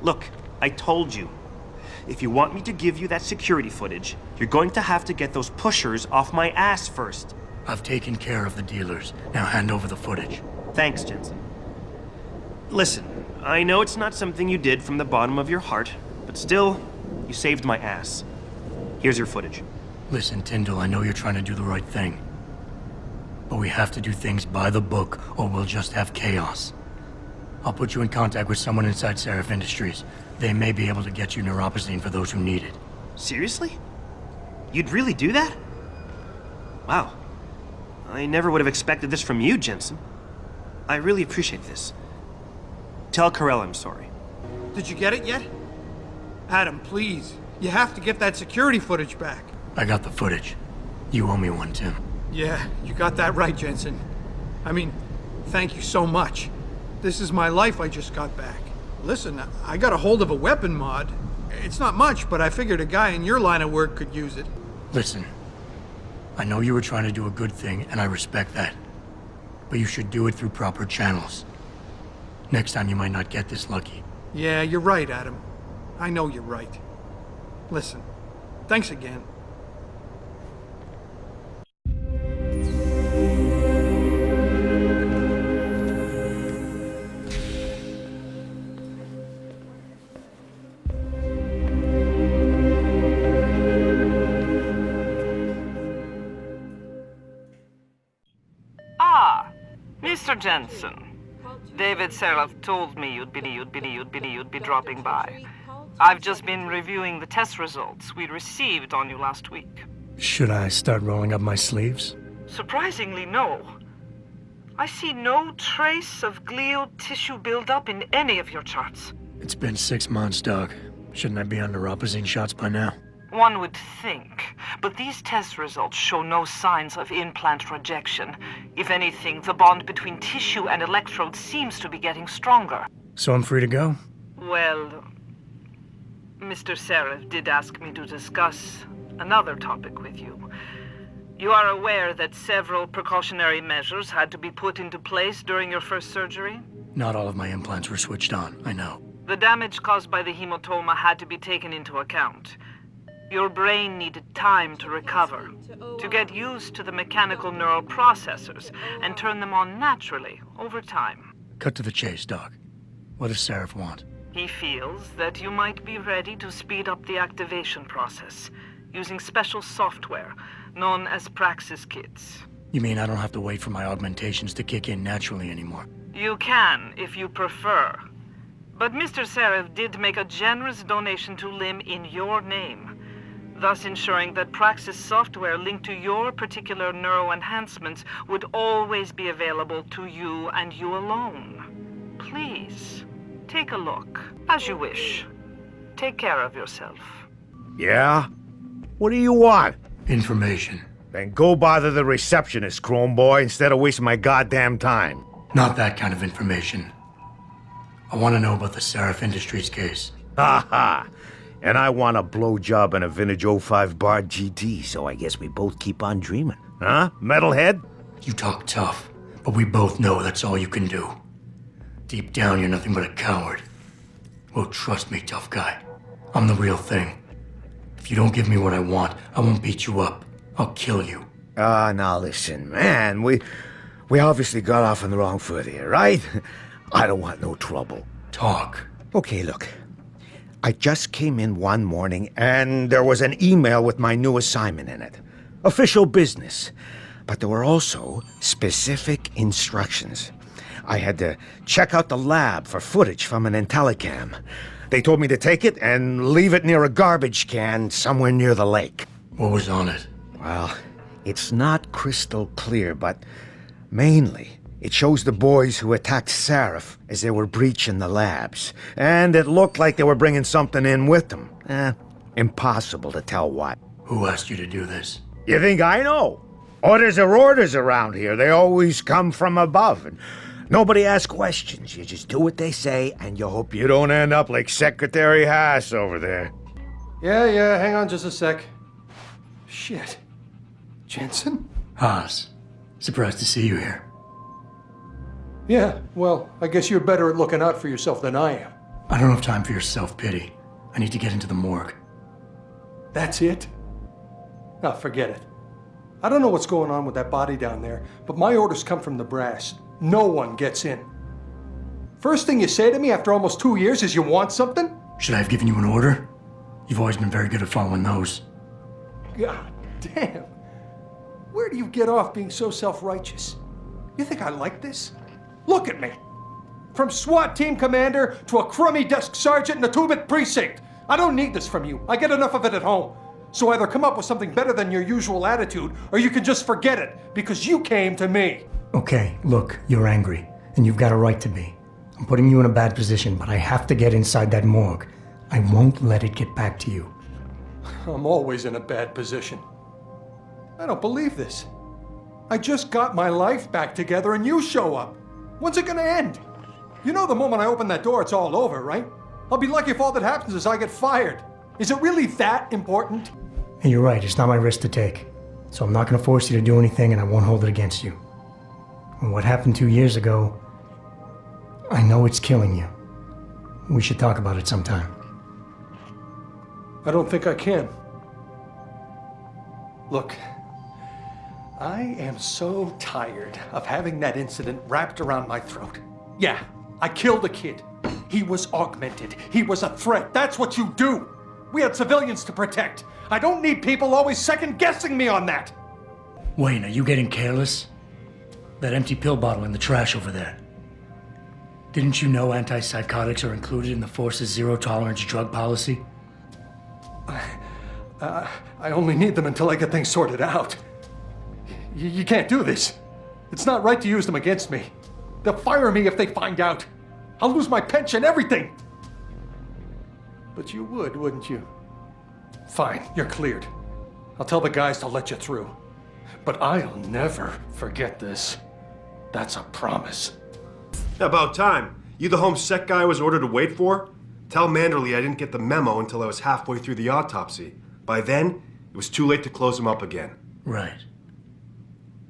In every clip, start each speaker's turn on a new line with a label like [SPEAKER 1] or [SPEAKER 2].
[SPEAKER 1] Look, I told you. If you want me to give you that security footage, you're going to have to get those pushers off my ass first.
[SPEAKER 2] I've taken care of the dealers. Now hand over the footage.
[SPEAKER 1] Thanks, Jensen. Listen, I know it's not something you did from the bottom of your heart, but still, you saved my ass. Here's your footage.
[SPEAKER 2] Listen, Tyndall, I know you're trying to do the right thing. But we have to do things by the book, or we'll just have chaos. I'll put you in contact with someone inside Shariff Indastriz. They may be able to get you neuropozyne for those who need it.
[SPEAKER 1] Seriously? You'd really do that? Wow. I never would have expected this from you, Jensen. I really appreciate this. Tell Carell I'm sorry.
[SPEAKER 3] Did you get it yet? Adam, please. You have to get that security footage back.
[SPEAKER 2] I got the footage. You owe me one, Tim.
[SPEAKER 3] Yeah, you got that right, Jensen. I mean, thank you so much. This is my life I just got back. Listen, I got a hold of a weapon mod. It's not much, but I figured a guy in your line of work could use it.
[SPEAKER 2] Listen, I know you were trying to do a good thing, and I respect that. But you should do it through proper channels. Next time you might not get this lucky.
[SPEAKER 3] Yeah, you're right, Adam. I know you're right. Listen, thanks again.
[SPEAKER 4] Mr. Jensen, David Seraph told me you'd be dropping by. I've just been reviewing the test results we received on you last week.
[SPEAKER 2] Should I start rolling up my sleeves?
[SPEAKER 4] Surprisingly, no. I see no trace of glial tissue buildup in any of your charts.
[SPEAKER 2] It's been 6 months, Doc. Shouldn't I be on neuropozyne shots by now?
[SPEAKER 4] One would think, but these test results show no signs of implant rejection. If anything, the bond between tissue and electrodes seems to be getting stronger.
[SPEAKER 2] So I'm free to go?
[SPEAKER 4] Well, Mr. Seraph did ask me to discuss another topic with you. You are aware that several precautionary measures had to be put into place during your first surgery?
[SPEAKER 2] Not all of my implants were switched on, I know.
[SPEAKER 4] The damage caused by the hematoma had to be taken into account. Your brain needed time to recover, to get used to the mechanical neural processors and turn them on naturally over time.
[SPEAKER 2] Cut to the chase, Doc. What does Seraph want?
[SPEAKER 4] He feels that you might be ready to speed up the activation process using special software known as Praxis kits.
[SPEAKER 2] You mean I don't have to wait for my augmentations to kick in naturally anymore?
[SPEAKER 4] You can, if you prefer. But Mr. Seraph did make a generous donation to LIM in your name, thus ensuring that Praxis software linked to your particular neuroenhancements would always be available to you and you alone. Please, take a look, as you wish. Take care of yourself.
[SPEAKER 5] Yeah? What do you want?
[SPEAKER 2] Information.
[SPEAKER 5] Then go bother the receptionist, Chrome Boy, instead of wasting my goddamn time.
[SPEAKER 2] Not that kind of information. I want to know about the Shariff Indastriz case.
[SPEAKER 5] Ha ha! And I want a blowjob in a vintage '05 Bard GT, so I guess we both keep on dreaming. Huh, metalhead?
[SPEAKER 2] You talk tough, but we both know that's all you can do. Deep down, you're nothing but a coward. Well, trust me, tough guy. I'm the real thing. If you don't give me what I want, I won't beat you up. I'll kill you.
[SPEAKER 5] Now listen, man, we obviously got off on the wrong foot here, right? I don't want no trouble.
[SPEAKER 2] Talk.
[SPEAKER 5] Okay, look. I just came in one morning, and there was an email with my new assignment in it. Official business. But there were also specific instructions. I had to check out the lab for footage from an IntelliCam. They told me to take it and leave it near a garbage can somewhere near the lake.
[SPEAKER 2] What was on it?
[SPEAKER 5] Well, it's not crystal clear, but mainly it shows the boys who attacked Seraph as they were breaching the labs. And it looked like they were bringing something in with them. Impossible to tell what.
[SPEAKER 2] Who asked you to do this?
[SPEAKER 5] You think I know? Orders are orders around here. They always come from above. And nobody asks questions. You just do what they say, and you hope you don't end up like Secretary Haas over there.
[SPEAKER 6] Yeah, hang on just a sec. Shit. Jensen?
[SPEAKER 2] Haas. Surprised to see you here.
[SPEAKER 6] Yeah, well, I guess you're better at looking out for yourself than I am.
[SPEAKER 2] I don't have time for your self-pity. I need to get into the morgue.
[SPEAKER 6] That's it? Oh, forget it. I don't know what's going on with that body down there, but my orders come from the brass. No one gets in. First thing you say to me after almost 2 years is you want something?
[SPEAKER 2] Should I have given you an order? You've always been very good at following those.
[SPEAKER 6] God damn. Where do you get off being so self-righteous? You think I like this? Look at me. From SWAT team commander to a crummy desk sergeant in the 2-bit precinct. I don't need this from you. I get enough of it at home. So either come up with something better than your usual attitude, or you can just forget it, because you came to me.
[SPEAKER 2] Okay, look, you're angry, and you've got a right to be. I'm putting you in a bad position, but I have to get inside that morgue. I won't let it get back to you.
[SPEAKER 6] I'm always in a bad position. I don't believe this. I just got my life back together and you show up. When's it gonna end? You know the moment I open that door, it's all over, right? I'll be lucky if all that happens is I get fired. Is it really that important?
[SPEAKER 2] And you're right, it's not my risk to take. So I'm not gonna force you to do anything, and I won't hold it against you. And what happened 2 years ago, I know it's killing you. We should talk about it sometime.
[SPEAKER 6] I don't think I can. Look, I am so tired of having that incident wrapped around my throat. Yeah, I killed a kid. He was augmented. He was a threat. That's what you do. We had civilians to protect. I don't need people always second-guessing me on that.
[SPEAKER 2] Wayne, are you getting careless? That empty pill bottle in the trash over there. Didn't you know antipsychotics are included in the force's zero-tolerance drug policy?
[SPEAKER 6] I only need them until I get things sorted out. You can't do this. It's not right to use them against me. They'll fire me if they find out. I'll lose my pension, everything. But you would, wouldn't you? Fine, you're cleared. I'll tell the guys to let you through. But I'll never forget this. That's a promise.
[SPEAKER 7] About time. You the home sec guy I was ordered to wait for? Tell Manderley I didn't get the memo until I was halfway through the autopsy. By then, it was too late to close him up again.
[SPEAKER 2] Right.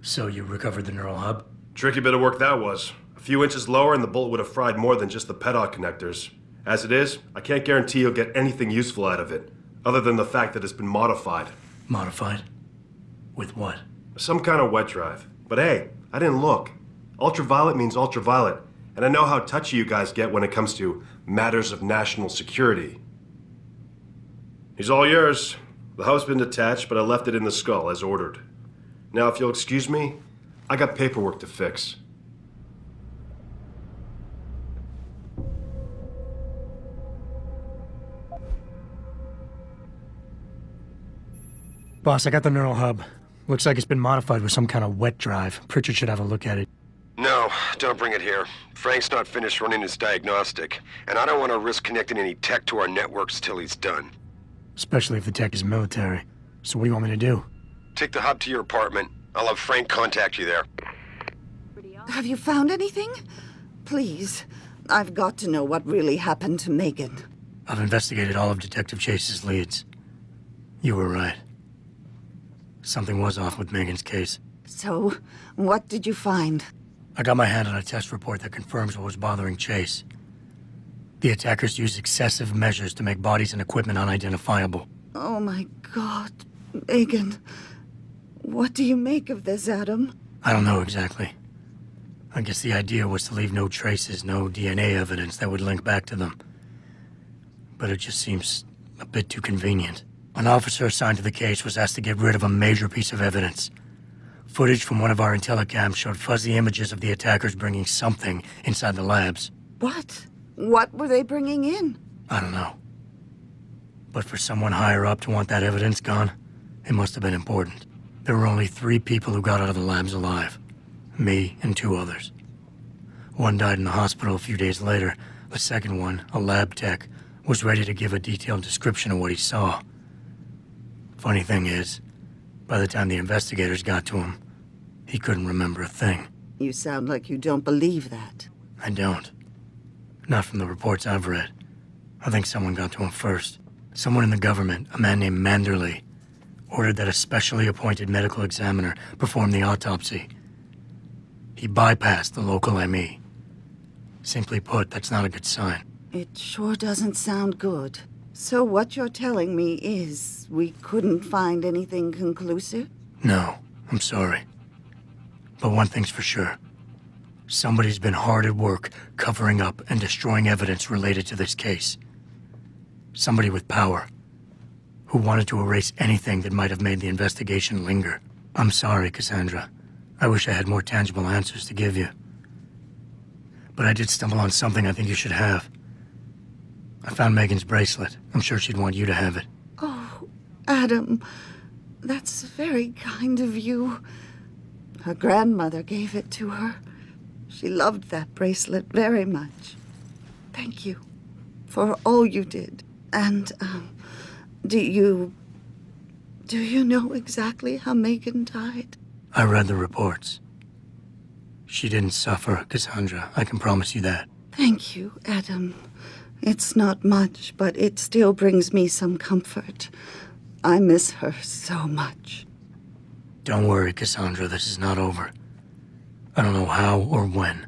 [SPEAKER 2] So you recovered the neural hub?
[SPEAKER 7] Tricky bit of work that was. A few inches lower and the bullet would have fried more than just the pedal connectors. As it is, I can't guarantee you'll get anything useful out of it, other than the fact that it's been modified.
[SPEAKER 2] Modified? With what?
[SPEAKER 7] Some kind of wet drive. But hey, I didn't look. Ultraviolet means ultraviolet, and I know how touchy you guys get when it comes to matters of national security. He's all yours. The hub's been detached, but I left it in the skull as ordered. Now, if you'll excuse me, I got paperwork to fix.
[SPEAKER 2] Boss, I got the neural hub. Looks like it's been modified with some kind of wet drive. Pritchard should have a look at it.
[SPEAKER 8] No, don't bring it here. Frank's not finished running his diagnostic, and I don't want to risk connecting any tech to our networks till he's done.
[SPEAKER 2] Especially if the tech is military. So what do you want me to do?
[SPEAKER 8] Take the hub to your apartment. I'll have Frank contact you there.
[SPEAKER 9] Have you found anything? Please, I've got to know what really happened to Megan.
[SPEAKER 2] I've investigated all of Detective Chase's leads. You were right. Something was off with Megan's case.
[SPEAKER 9] So, what did you find?
[SPEAKER 2] I got my hand on a test report that confirms what was bothering Chase. The attackers used excessive measures to make bodies and equipment unidentifiable.
[SPEAKER 9] Oh my God, Megan. What do you make of this, Adam?
[SPEAKER 2] I don't know exactly. I guess the idea was to leave no traces, no DNA evidence that would link back to them. But it just seems a bit too convenient. An officer assigned to the case was asked to get rid of a major piece of evidence. Footage from one of our intellicams showed fuzzy images of the attackers bringing something inside the labs.
[SPEAKER 9] What? What were they bringing in?
[SPEAKER 2] I don't know. But for someone higher up to want that evidence gone, it must have been important. There were only 3 people who got out of the labs alive. Me and 2 others. One died in the hospital a few days later. The second one, a lab tech, was ready to give a detailed description of what he saw. Funny thing is, by the time the investigators got to him, he couldn't remember a thing.
[SPEAKER 9] You sound like you don't believe that.
[SPEAKER 2] I don't. Not from the reports I've read. I think someone got to him first. Someone in the government, a man named Manderley, ordered that a specially appointed medical examiner perform the autopsy. He bypassed the local ME. Simply put, that's not a good sign.
[SPEAKER 9] It sure doesn't sound good. So what you're telling me is we couldn't find anything conclusive?
[SPEAKER 2] No, I'm sorry. But one thing's for sure. Somebody's been hard at work covering up and destroying evidence related to this case. Somebody with power, who wanted to erase anything that might have made the investigation linger. I'm sorry, Cassandra. I wish I had more tangible answers to give you. But I did stumble on something I think you should have. I found Megan's bracelet. I'm sure she'd want you to have it.
[SPEAKER 9] Oh, Adam, that's very kind of you. Her grandmother gave it to her. She loved that bracelet very much. Thank you for all you did. And, do you know exactly how Megan died?
[SPEAKER 2] I read the reports. She didn't suffer, Cassandra. I can promise you that.
[SPEAKER 9] Thank you, Adam. It's not much, but it still brings me some comfort. I miss her so much.
[SPEAKER 2] Don't worry, Cassandra. This is not over. I don't know how or when,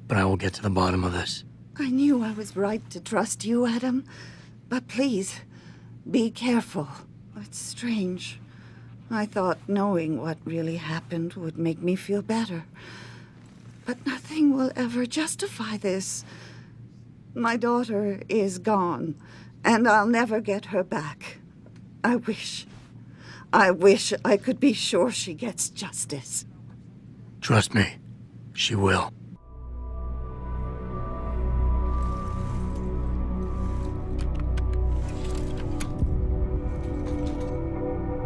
[SPEAKER 2] but I will get to the bottom of this.
[SPEAKER 9] I knew I was right to trust you, Adam. But please, be careful. It's strange. I thought knowing what really happened would make me feel better. But nothing will ever justify this. My daughter is gone, and I'll never get her back. I wish I could be sure she gets justice.
[SPEAKER 2] Trust me, she will.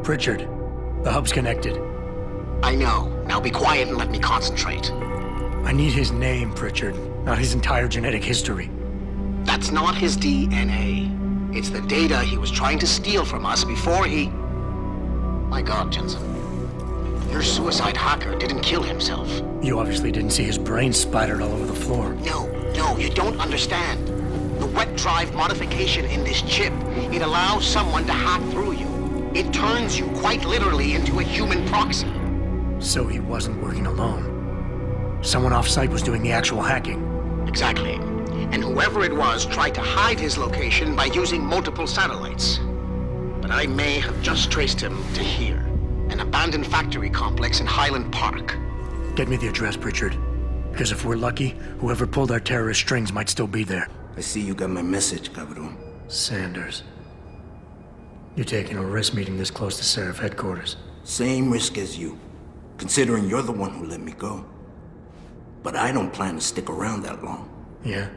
[SPEAKER 2] Pritchard, the hub's connected.
[SPEAKER 10] I know. Now be quiet and let me concentrate.
[SPEAKER 2] I need his name, Pritchard, not his entire genetic history.
[SPEAKER 10] That's not his DNA. It's the data he was trying to steal from us before he... My God, Jensen. Your suicide hacker didn't kill himself.
[SPEAKER 2] You obviously didn't see his brain splattered all over the floor.
[SPEAKER 10] No, you don't understand. The wet drive modification in this chip, it allows someone to hack through you. It turns you quite literally into a human proxy.
[SPEAKER 2] So he wasn't working alone. Someone off-site was doing the actual hacking.
[SPEAKER 10] Exactly. And whoever it was tried to hide his location by using multiple satellites. But I may have just traced him to here, an abandoned factory complex in Highland Park.
[SPEAKER 2] Get me the address, Pritchard. Because if we're lucky, whoever pulled our terrorist strings might still be there.
[SPEAKER 11] I see you got my message, Cabron.
[SPEAKER 2] Sanders. You're taking a risk meeting this close to Sheriff headquarters.
[SPEAKER 11] Same risk as you, considering you're the one who let me go. But I don't plan to stick around that long.
[SPEAKER 2] Yeah?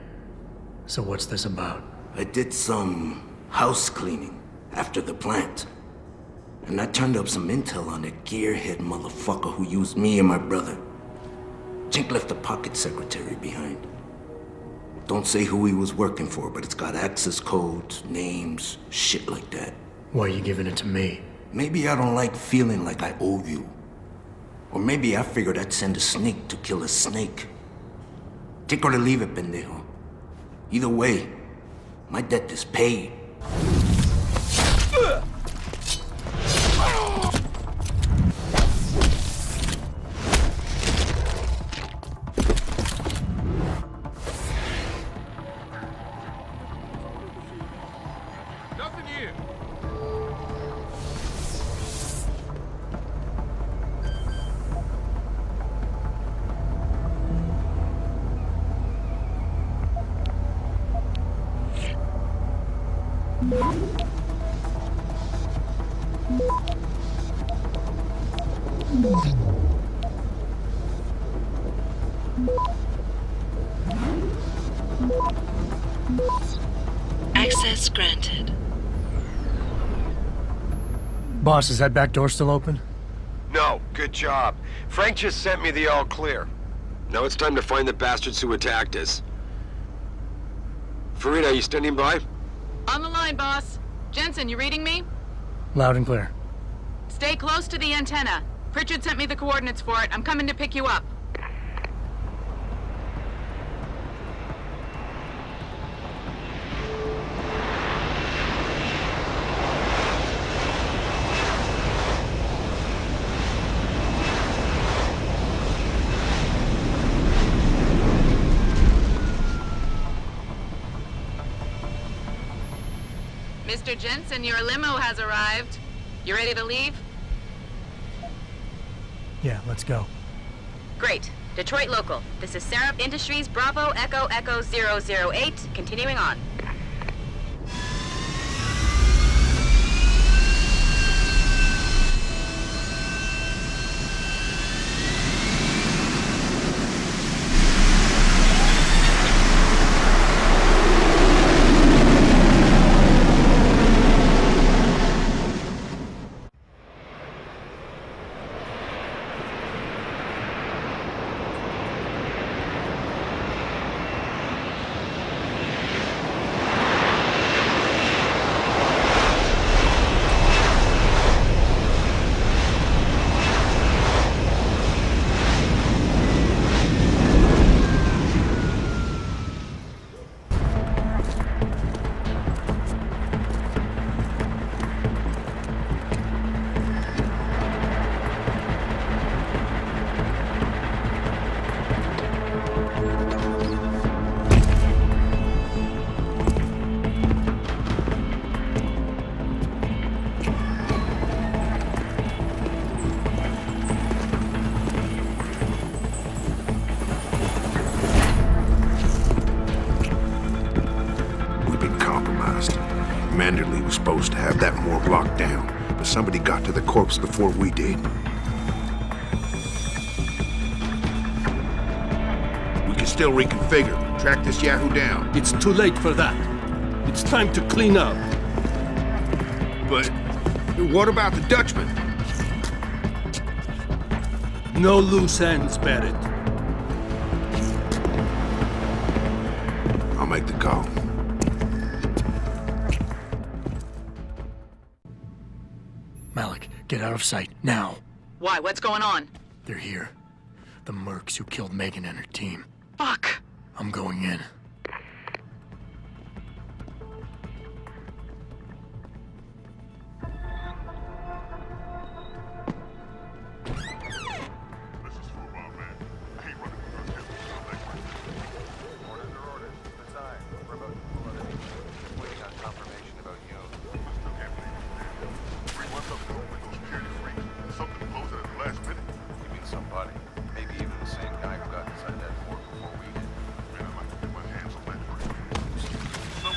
[SPEAKER 2] So what's this about?
[SPEAKER 11] I did some house cleaning after the plant. And I turned up some intel on that gearhead motherfucker who used me and my brother. Jink left a pocket secretary behind. Don't say who he was working for, but it's got access codes, names, shit like that.
[SPEAKER 2] Why are you giving it to me?
[SPEAKER 11] Maybe I don't like feeling like I owe you. Or maybe I figured I'd send a snake to kill a snake. Take or to leave it, pendejo. Either way, my debt is paid.
[SPEAKER 3] Nothing here.
[SPEAKER 12] Access granted.
[SPEAKER 2] Boss, is that back door still open?
[SPEAKER 8] No, good job. Frank just sent me the all clear. Now it's time to find the bastards who attacked us. Farida, are you standing by?
[SPEAKER 13] On the line, boss. Jensen, you reading me?
[SPEAKER 2] Loud and clear.
[SPEAKER 13] Stay close to the antenna. Pritchard sent me the coordinates for it. I'm coming to pick you up. Mr. Jensen, your limo has arrived. You ready to leave?
[SPEAKER 2] Yeah, let's go.
[SPEAKER 13] Great. Detroit local. This is Shariff Indastriz, Bravo, Echo, Echo 008, continuing on.
[SPEAKER 12] Manderley was supposed to have that morgue locked down, but somebody got to the corpse before we did. We can still reconfigure, track this Yahoo down.
[SPEAKER 14] It's too late for that. It's time to clean up.
[SPEAKER 12] But what about the Dutchman?
[SPEAKER 14] No loose ends, Barrett.
[SPEAKER 12] I'll make the call.
[SPEAKER 2] Malik, get out of sight, now.
[SPEAKER 13] Why? What's going on?
[SPEAKER 2] They're here. The mercs who killed Megan and her team.
[SPEAKER 13] Fuck.
[SPEAKER 2] I'm going in.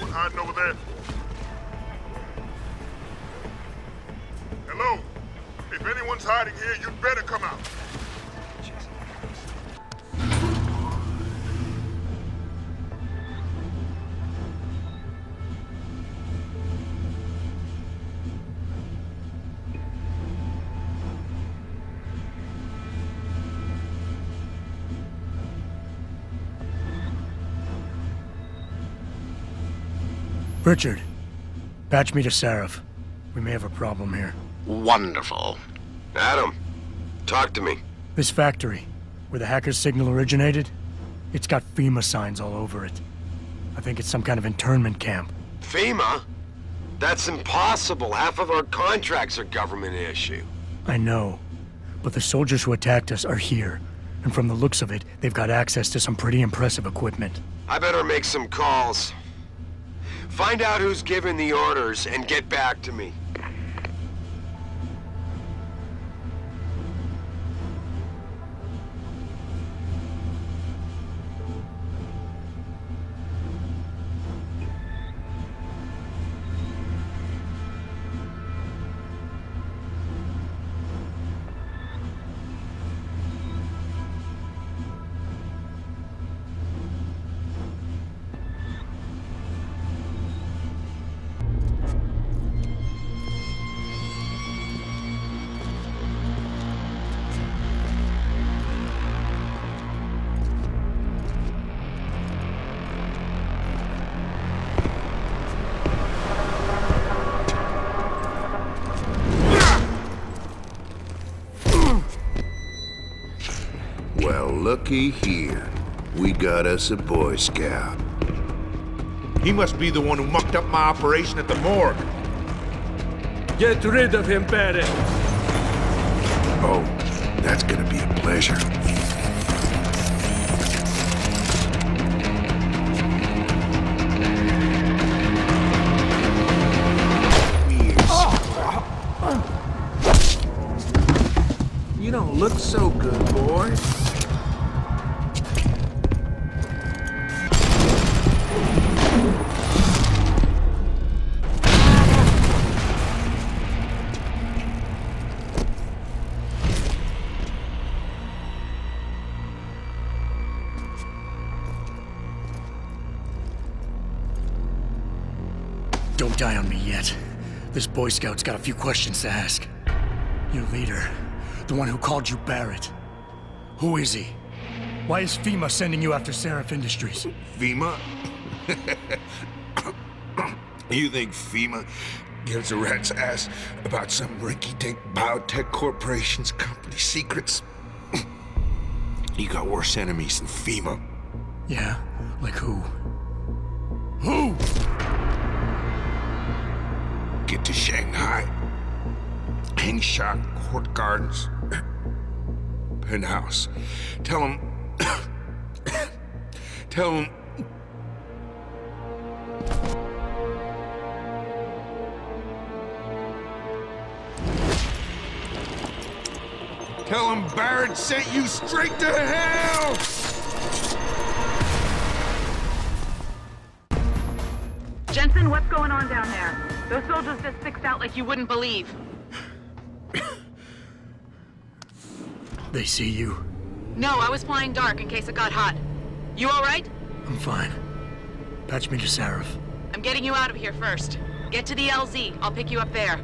[SPEAKER 12] Hiding over there. Hello? If anyone's hiding here, you'd better come out.
[SPEAKER 2] Richard, patch me to Sheriff. We may have a problem here.
[SPEAKER 8] Wonderful. Adam, talk to me.
[SPEAKER 2] This factory, where the hacker's signal originated, it's got FEMA signs all over it. I think it's some kind of internment camp.
[SPEAKER 8] FEMA? That's impossible. Half of our contracts are government issue.
[SPEAKER 2] I know, but the soldiers who attacked us are here, and from the looks of it, they've got access to some pretty impressive equipment.
[SPEAKER 8] I better make some calls. Find out who's giving the orders and get back to me.
[SPEAKER 12] Well, looky here. We got us a Boy Scout. He must be the one who mucked up my operation at the morgue.
[SPEAKER 14] Get rid of him, Barrett.
[SPEAKER 12] Oh, that's gonna be a pleasure. You don't look so good, boy.
[SPEAKER 2] Don't die on me yet. This Boy Scout's got a few questions to ask. Your leader, the one who called you Barrett. Who is he? Why is FEMA sending you after Shariff Indastries?
[SPEAKER 12] FEMA? You think FEMA gives a rat's ass about some rinky-dink biotech corporation's company secrets? You got worse enemies than FEMA.
[SPEAKER 2] Yeah? Like who? Who?
[SPEAKER 12] Get to Shanghai. Hang shot, Court Gardens, penthouse. Tell him. Tell him. Tell him Barrett sent you straight to hell!
[SPEAKER 13] Jensen, what's going on down there? Those soldiers just fixed out like you wouldn't believe.
[SPEAKER 2] They see you?
[SPEAKER 13] No, I was flying dark in case it got hot. You all right?
[SPEAKER 2] I'm fine. Patch me to Shariff.
[SPEAKER 13] I'm getting you out of here first. Get to the LZ. I'll pick you up there.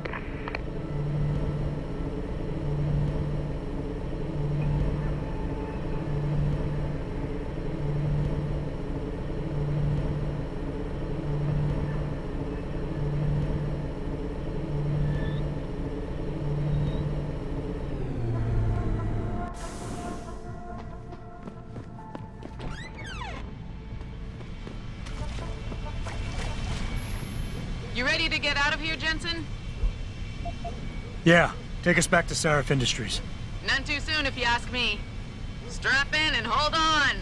[SPEAKER 13] You ready to get out of here, Jensen?
[SPEAKER 2] Yeah, take us back to Shariff Indastries.
[SPEAKER 13] None too soon, if you ask me. Strap in and hold on.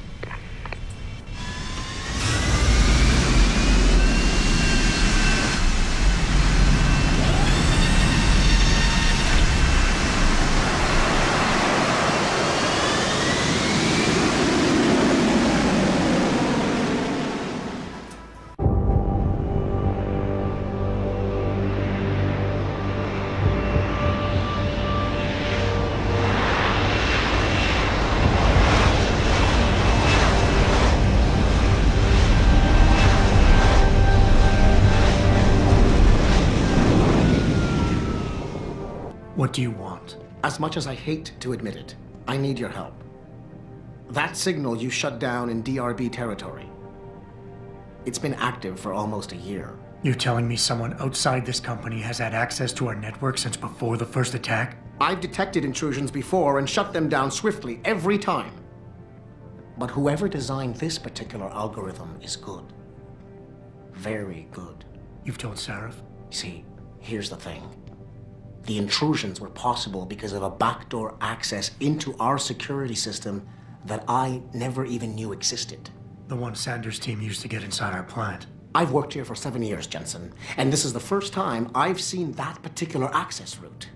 [SPEAKER 2] What do you want?
[SPEAKER 10] As much as I hate to admit it, I need your help. That signal you shut down in DRB territory. It's been active for almost a year.
[SPEAKER 2] You're telling me someone outside this company has had access to our network since before the first attack?
[SPEAKER 10] I've detected intrusions before and shut them down swiftly every time. But whoever designed this particular algorithm is good. Very good.
[SPEAKER 2] You've told Shariff?
[SPEAKER 10] See, here's the thing. The intrusions were possible because of a backdoor access into our security system that I never even knew existed.
[SPEAKER 2] The one Sanders' team used to get inside our plant.
[SPEAKER 10] I've worked here for 7 years, Jensen, and this is the first time I've seen that particular access route.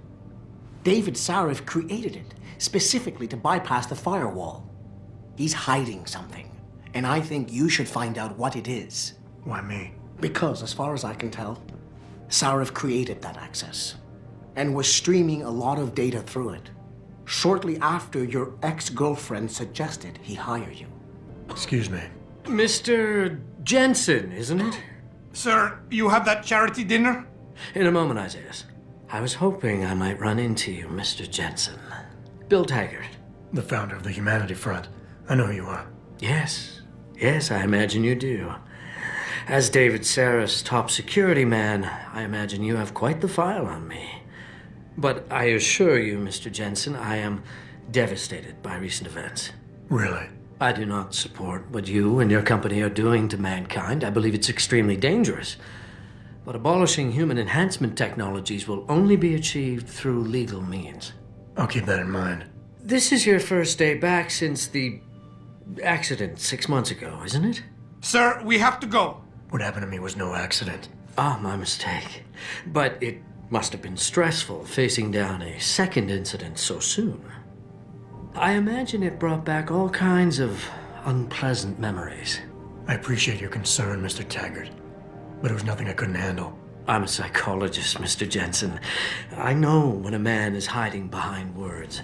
[SPEAKER 10] David Sharif created it specifically to bypass the firewall. He's hiding something, and I think you should find out what it is.
[SPEAKER 2] Why me?
[SPEAKER 10] Because, as far as I can tell, Sharif created that access and was streaming a lot of data through it shortly after your ex-girlfriend suggested he hire you.
[SPEAKER 2] Excuse me.
[SPEAKER 15] Mr. Jensen, isn't it?
[SPEAKER 3] Sir, you have that charity dinner?
[SPEAKER 15] In a moment, Isaiah. I was hoping I might run into you, Mr. Jensen. Bill Taggart.
[SPEAKER 2] The founder of the Humanity Front. I know who you are.
[SPEAKER 15] Yes. Yes, I imagine you do. As David Sharif's top security man, I imagine you have quite the file on me. But I assure you, Mr. Jensen, I am devastated by recent events.
[SPEAKER 2] Really?
[SPEAKER 15] I do not support what you and your company are doing to mankind. I believe it's extremely dangerous. But abolishing human enhancement technologies will only be achieved through legal means.
[SPEAKER 2] I'll keep that in mind.
[SPEAKER 15] This is your first day back since the accident 6 months ago, isn't it?
[SPEAKER 3] Sir, we have to go.
[SPEAKER 2] What happened to me was no accident.
[SPEAKER 15] Ah, my mistake. But it must have been stressful facing down a second incident so soon. I imagine it brought back all kinds of unpleasant memories.
[SPEAKER 2] I appreciate your concern, Mr. Taggart, but it was nothing I couldn't handle.
[SPEAKER 15] I'm a psychologist, Mr. Jensen. I know when a man is hiding behind words.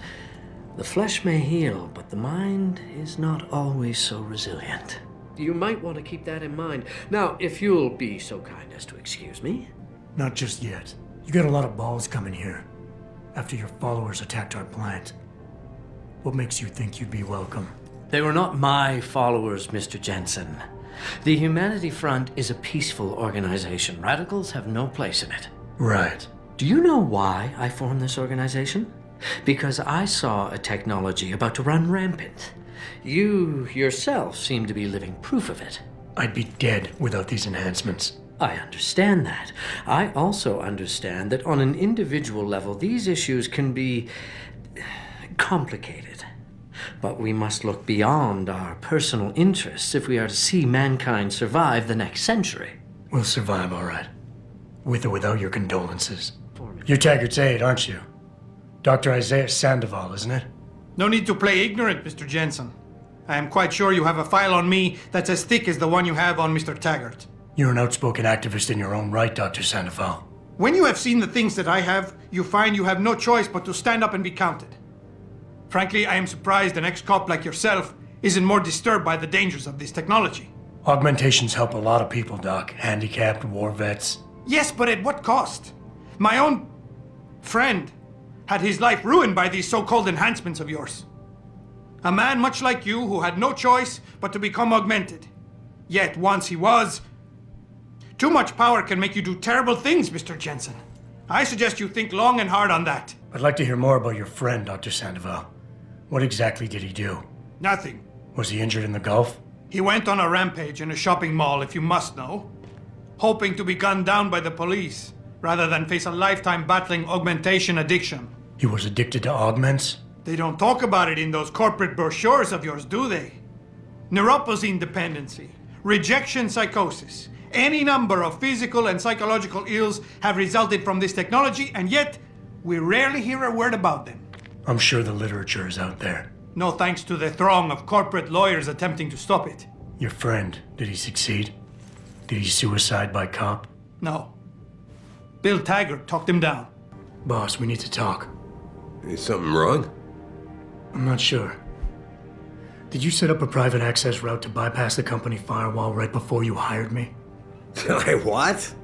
[SPEAKER 15] The flesh may heal, but the mind is not always so resilient. You might want to keep that in mind. Now, if you'll be so kind as to excuse me.
[SPEAKER 2] Not just yet. You got a lot of balls coming here, after your followers attacked our plant. What makes you think you'd be welcome?
[SPEAKER 15] They were not my followers, Mr. Jensen. The Humanity Front is a peaceful organization. Radicals have no place in it.
[SPEAKER 2] Right.
[SPEAKER 15] Do you know why I formed this organization? Because I saw a technology about to run rampant. You yourself seem to be living proof of it.
[SPEAKER 2] I'd be dead without these enhancements.
[SPEAKER 15] I understand that. I also understand that on an individual level, these issues can be complicated. But we must look beyond our personal interests if we are to see mankind survive the next century.
[SPEAKER 2] We'll survive, all right. With or without your condolences. You're Taggart's aide, aren't you? Dr. Isaiah Sandoval, isn't it?
[SPEAKER 3] No need to play ignorant, Mr. Jensen. I am quite sure you have a file on me that's as thick as the one you have on Mr. Taggart.
[SPEAKER 2] You're an outspoken activist in your own right, Dr. Sandoval.
[SPEAKER 3] When you have seen the things that I have, you find you have no choice but to stand up and be counted. Frankly, I am surprised an ex-cop like yourself isn't more disturbed by the dangers of this technology.
[SPEAKER 2] Augmentations help a lot of people, Doc. Handicapped, war vets.
[SPEAKER 3] Yes, but at what cost? My own friend had his life ruined by these so-called enhancements of yours. A man much like you who had no choice but to become augmented. Yet once he was... Too much power can make you do terrible things, Mr. Jensen. I suggest you think long and hard on that.
[SPEAKER 2] I'd like to hear more about your friend, Dr. Sandoval. What exactly did he do?
[SPEAKER 3] Nothing.
[SPEAKER 2] Was he injured in the Gulf?
[SPEAKER 3] He went on a rampage in a shopping mall, if you must know. Hoping to be gunned down by the police, rather than face a lifetime battling augmentation addiction.
[SPEAKER 2] He was addicted to augments?
[SPEAKER 3] They don't talk about it in those corporate brochures of yours, do they? Neuroposine dependency, rejection psychosis, any number of physical and psychological ills have resulted from this technology, and yet we rarely hear a word about them.
[SPEAKER 2] I'm sure the literature is out there.
[SPEAKER 3] No thanks to the throng of corporate lawyers attempting to stop it.
[SPEAKER 2] Your friend, did he succeed? Did he suicide by cop?
[SPEAKER 3] No. Bill Taggart talked him down.
[SPEAKER 2] Boss, we need to talk.
[SPEAKER 8] Is something wrong?
[SPEAKER 2] I'm not sure. Did you set up a private access route to bypass the company firewall right before you hired me?
[SPEAKER 8] What?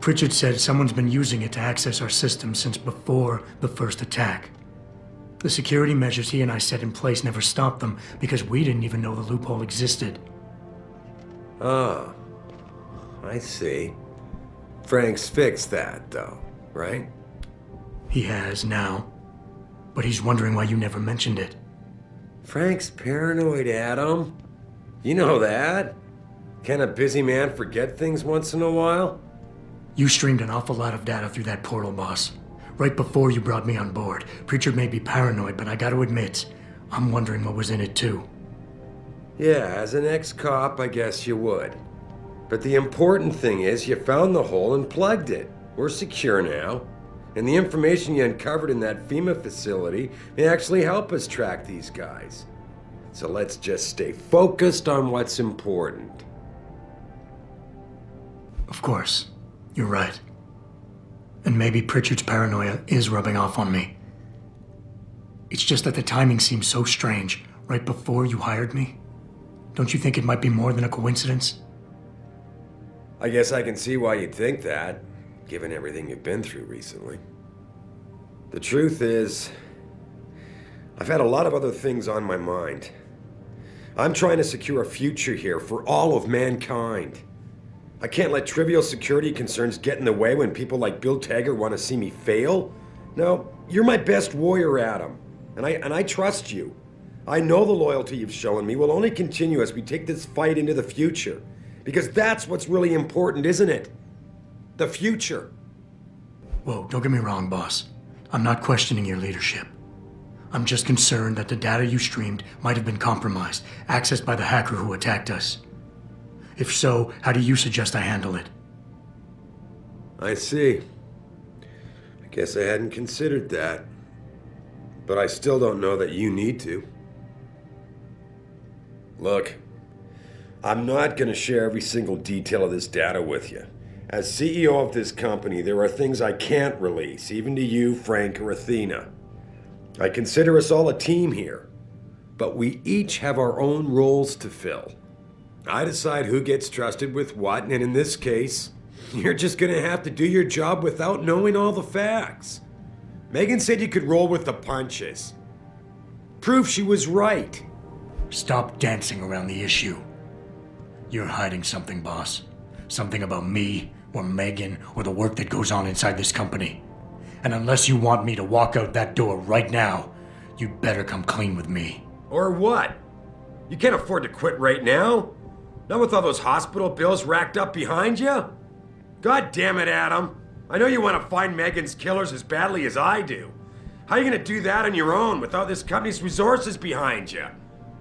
[SPEAKER 2] Pritchard said someone's been using it to access our system since before the first attack. The security measures he and I set in place never stopped them because we didn't even know the loophole existed.
[SPEAKER 8] Oh, I see. Frank's fixed that, though, right?
[SPEAKER 2] He has now, but he's wondering why you never mentioned it.
[SPEAKER 8] Frank's paranoid, Adam. You know that. Can a busy man forget things once in a while?
[SPEAKER 2] You streamed an awful lot of data through that portal, boss. Right before you brought me on board. Pritchard may be paranoid, but I gotta admit, I'm wondering what was in it too.
[SPEAKER 8] Yeah, as an ex-cop, I guess you would. But the important thing is you found the hole and plugged it. We're secure now. And the information you uncovered in that FEMA facility may actually help us track these guys. So let's just stay focused on what's important.
[SPEAKER 2] Of course. You're right. And maybe Pritchard's paranoia is rubbing off on me. It's just that the timing seems so strange, right before you hired me. Don't you think it might be more than a coincidence?
[SPEAKER 8] I guess I can see why you'd think that, given everything you've been through recently. The truth is, I've had a lot of other things on my mind. I'm trying to secure a future here for all of mankind. I can't let trivial security concerns get in the way when people like Bill Taggart want to see me fail. No, you're my best warrior, Adam, and I trust you. I know the loyalty you've shown me will only continue as we take this fight into the future, because that's what's really important, isn't it? The future.
[SPEAKER 2] Whoa, don't get me wrong, boss. I'm not questioning your leadership. I'm just concerned that the data you streamed might have been compromised, accessed by the hacker who attacked us. If so, how do you suggest I handle it?
[SPEAKER 8] I see. I guess I hadn't considered that. But I still don't know that you need to. Look, I'm not going to share every single detail of this data with you. As CEO of this company, there are things I can't release, even to you, Frank, or Athena. I consider us all a team here, but we each have our own roles to fill. I decide who gets trusted with what, and in this case, you're just going to have to do your job without knowing all the facts. Megan said you could roll with the punches. Proof she was right.
[SPEAKER 2] Stop dancing around the issue. You're hiding something, boss. Something about me, or Megan, or the work that goes on inside this company. And unless you want me to walk out that door right now, you'd better come clean with me.
[SPEAKER 8] Or what? You can't afford to quit right now? Not with all those hospital bills racked up behind you? God damn it, Adam. I know you want to find Megan's killers as badly as I do. How are you going to do that on your own without this company's resources behind you?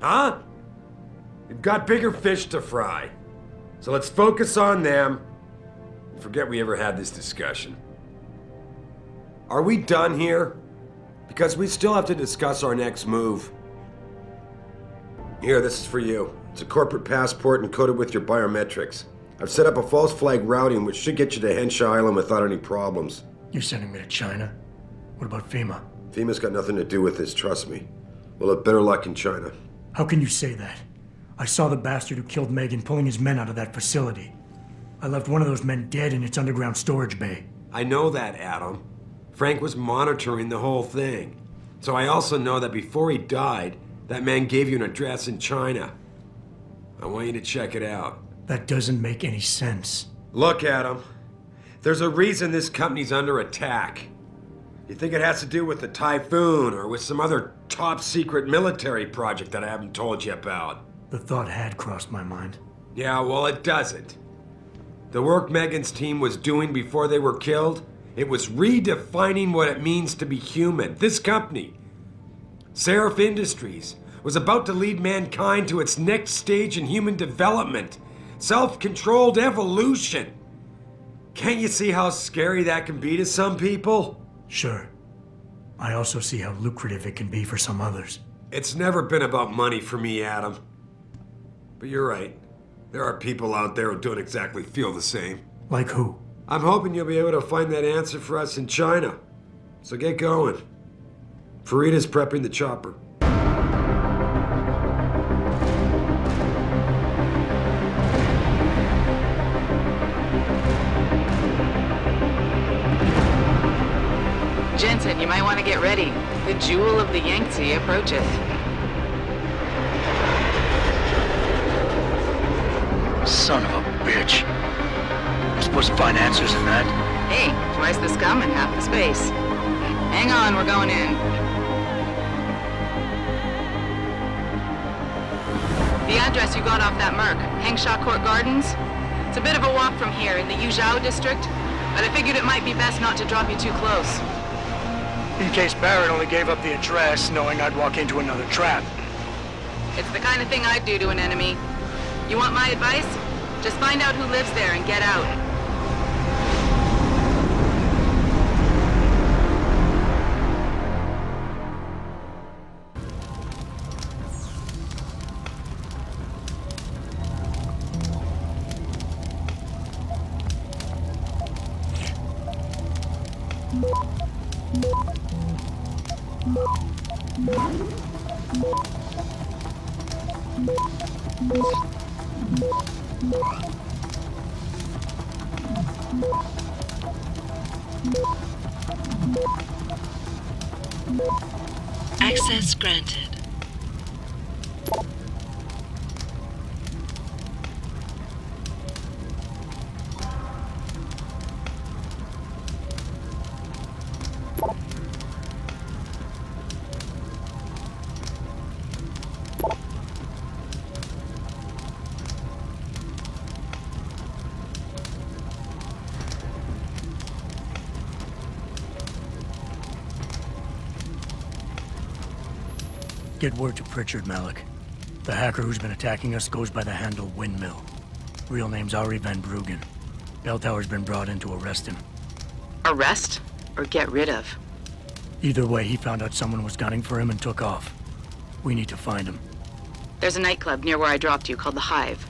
[SPEAKER 8] Huh? You've got bigger fish to fry. So let's focus on them and forget we ever had this discussion. Are we done here? Because we still have to discuss our next move. Here, this is for you. It's a corporate passport encoded with your biometrics. I've set up a false flag routing which should get you to Henshaw Island without any problems.
[SPEAKER 2] You're sending me to China? What about FEMA?
[SPEAKER 8] FEMA's got nothing to do with this, trust me. We'll have better luck in China.
[SPEAKER 2] How can you say that? I saw the bastard who killed Megan pulling his men out of that facility. I left one of those men dead in its underground storage bay.
[SPEAKER 8] I know that, Adam. Frank was monitoring the whole thing. So I also know that before he died, that man gave you an address in China. I want you to check it out.
[SPEAKER 2] That doesn't make any sense.
[SPEAKER 8] Look, Adam. There's a reason this company's under attack. You think it has to do with the typhoon or with some other top-secret military project that I haven't told you about?
[SPEAKER 2] The thought had crossed my mind.
[SPEAKER 8] Yeah, well, it doesn't. The work Megan's team was doing before they were killed, it was redefining what it means to be human. This company, Sharif Indastriz, was about to lead mankind to its next stage in human development. Self-controlled evolution. Can't you see how scary that can be to some people?
[SPEAKER 2] Sure. I also see how lucrative it can be for some others.
[SPEAKER 8] It's never been about money for me, Adam. But you're right. There are people out there who don't exactly feel the same.
[SPEAKER 2] Like who?
[SPEAKER 8] I'm hoping you'll be able to find that answer for us in China. So get going. Farida's prepping the chopper.
[SPEAKER 4] Jensen, you might want to get ready. The jewel of the Yangtze approacheth.
[SPEAKER 2] Son of a bitch. I'm supposed to find answers in that.
[SPEAKER 4] Hey, twice the scum and half the space. Hang on, we're going in. The address you got off that Merc, Hengshaw Court Gardens. It's a bit of a walk from here in the Yuzhou district, but I figured it might be best not to drop you too close.
[SPEAKER 2] In case Barrett only gave up the address, knowing I'd walk into another trap.
[SPEAKER 4] It's the kind of thing I'd do to an enemy. You want my advice? Just find out who lives there and get out.
[SPEAKER 16] Access granted.
[SPEAKER 2] Get word to Pritchard, Malik. The hacker who's been attacking us goes by the handle Windmill. Real name's Ari Van Bruggen. Bell Tower's been brought in to arrest him.
[SPEAKER 4] Arrest or get rid of?
[SPEAKER 2] Either way, he found out someone was gunning for him and took off. We need to find him.
[SPEAKER 13] There's a nightclub near where I dropped you called The Hive.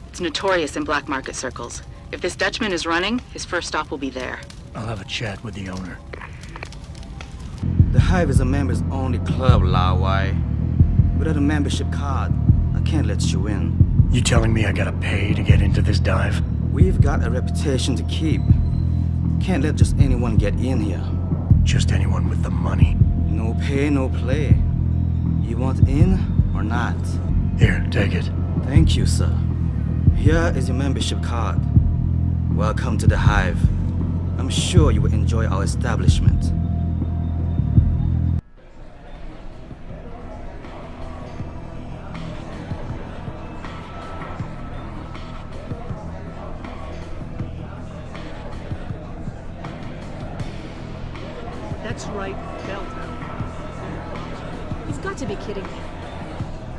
[SPEAKER 13] It's notorious in black market circles. If this Dutchman is running, his first stop will be there.
[SPEAKER 2] I'll have a chat with the owner.
[SPEAKER 17] The Hive is a members-only club, Lao Wai. Without a membership card, I can't let you in.
[SPEAKER 2] You telling me I gotta pay to get into this dive?
[SPEAKER 17] We've got a reputation to keep. Can't let just anyone get in here.
[SPEAKER 2] Just anyone with the money?
[SPEAKER 17] No pay, no play. You want in or not?
[SPEAKER 2] Here, take it.
[SPEAKER 17] Thank you, sir. Here is your membership card. Welcome to the Hive. I'm sure you will enjoy our establishment.
[SPEAKER 18] That's right, Belltown.
[SPEAKER 19] You've got to be kidding me.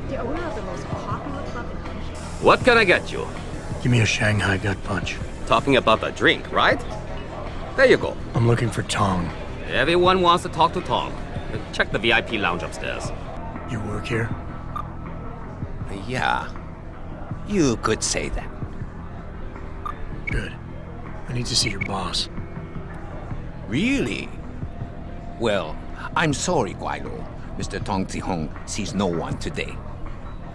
[SPEAKER 19] The owner of the most popular club in the country.
[SPEAKER 20] What can I get you?
[SPEAKER 2] Give me a Shanghai gut punch.
[SPEAKER 20] Talking about a drink, right? There you go.
[SPEAKER 2] I'm looking for Tong.
[SPEAKER 20] Everyone wants to talk to Tong. Check the VIP lounge upstairs.
[SPEAKER 2] You work here?
[SPEAKER 20] Yeah. You could say that.
[SPEAKER 2] Good. I need to see your boss.
[SPEAKER 21] Really? Well, I'm sorry, Guailo. Mr. Tong Zihong sees no one today.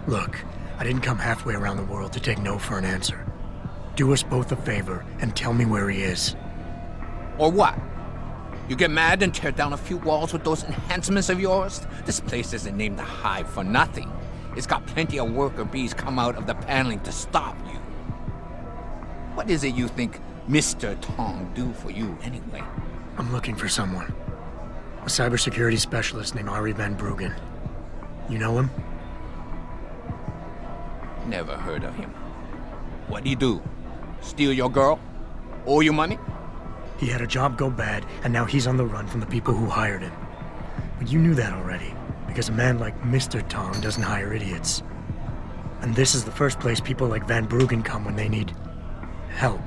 [SPEAKER 2] Look, I didn't come halfway around the world to take no for an answer. Do us both a favor and tell me where he is.
[SPEAKER 21] Or what? You get mad and tear down a few walls with those enhancements of yours? This place isn't named the Hive for nothing. It's got plenty of worker bees come out of the paneling to stop you. What is it you think Mr. Tong do for you anyway?
[SPEAKER 2] I'm looking for someone. A cybersecurity specialist named Ari Van Bruggen. You know him?
[SPEAKER 21] Never heard of him. What'd he do? Steal your girl? Owe you money?
[SPEAKER 2] He had a job go bad, and now he's on the run from the people who hired him. But you knew that already, because a man like Mr. Tong doesn't hire idiots. And this is the first place people like Van Bruggen come when they need help.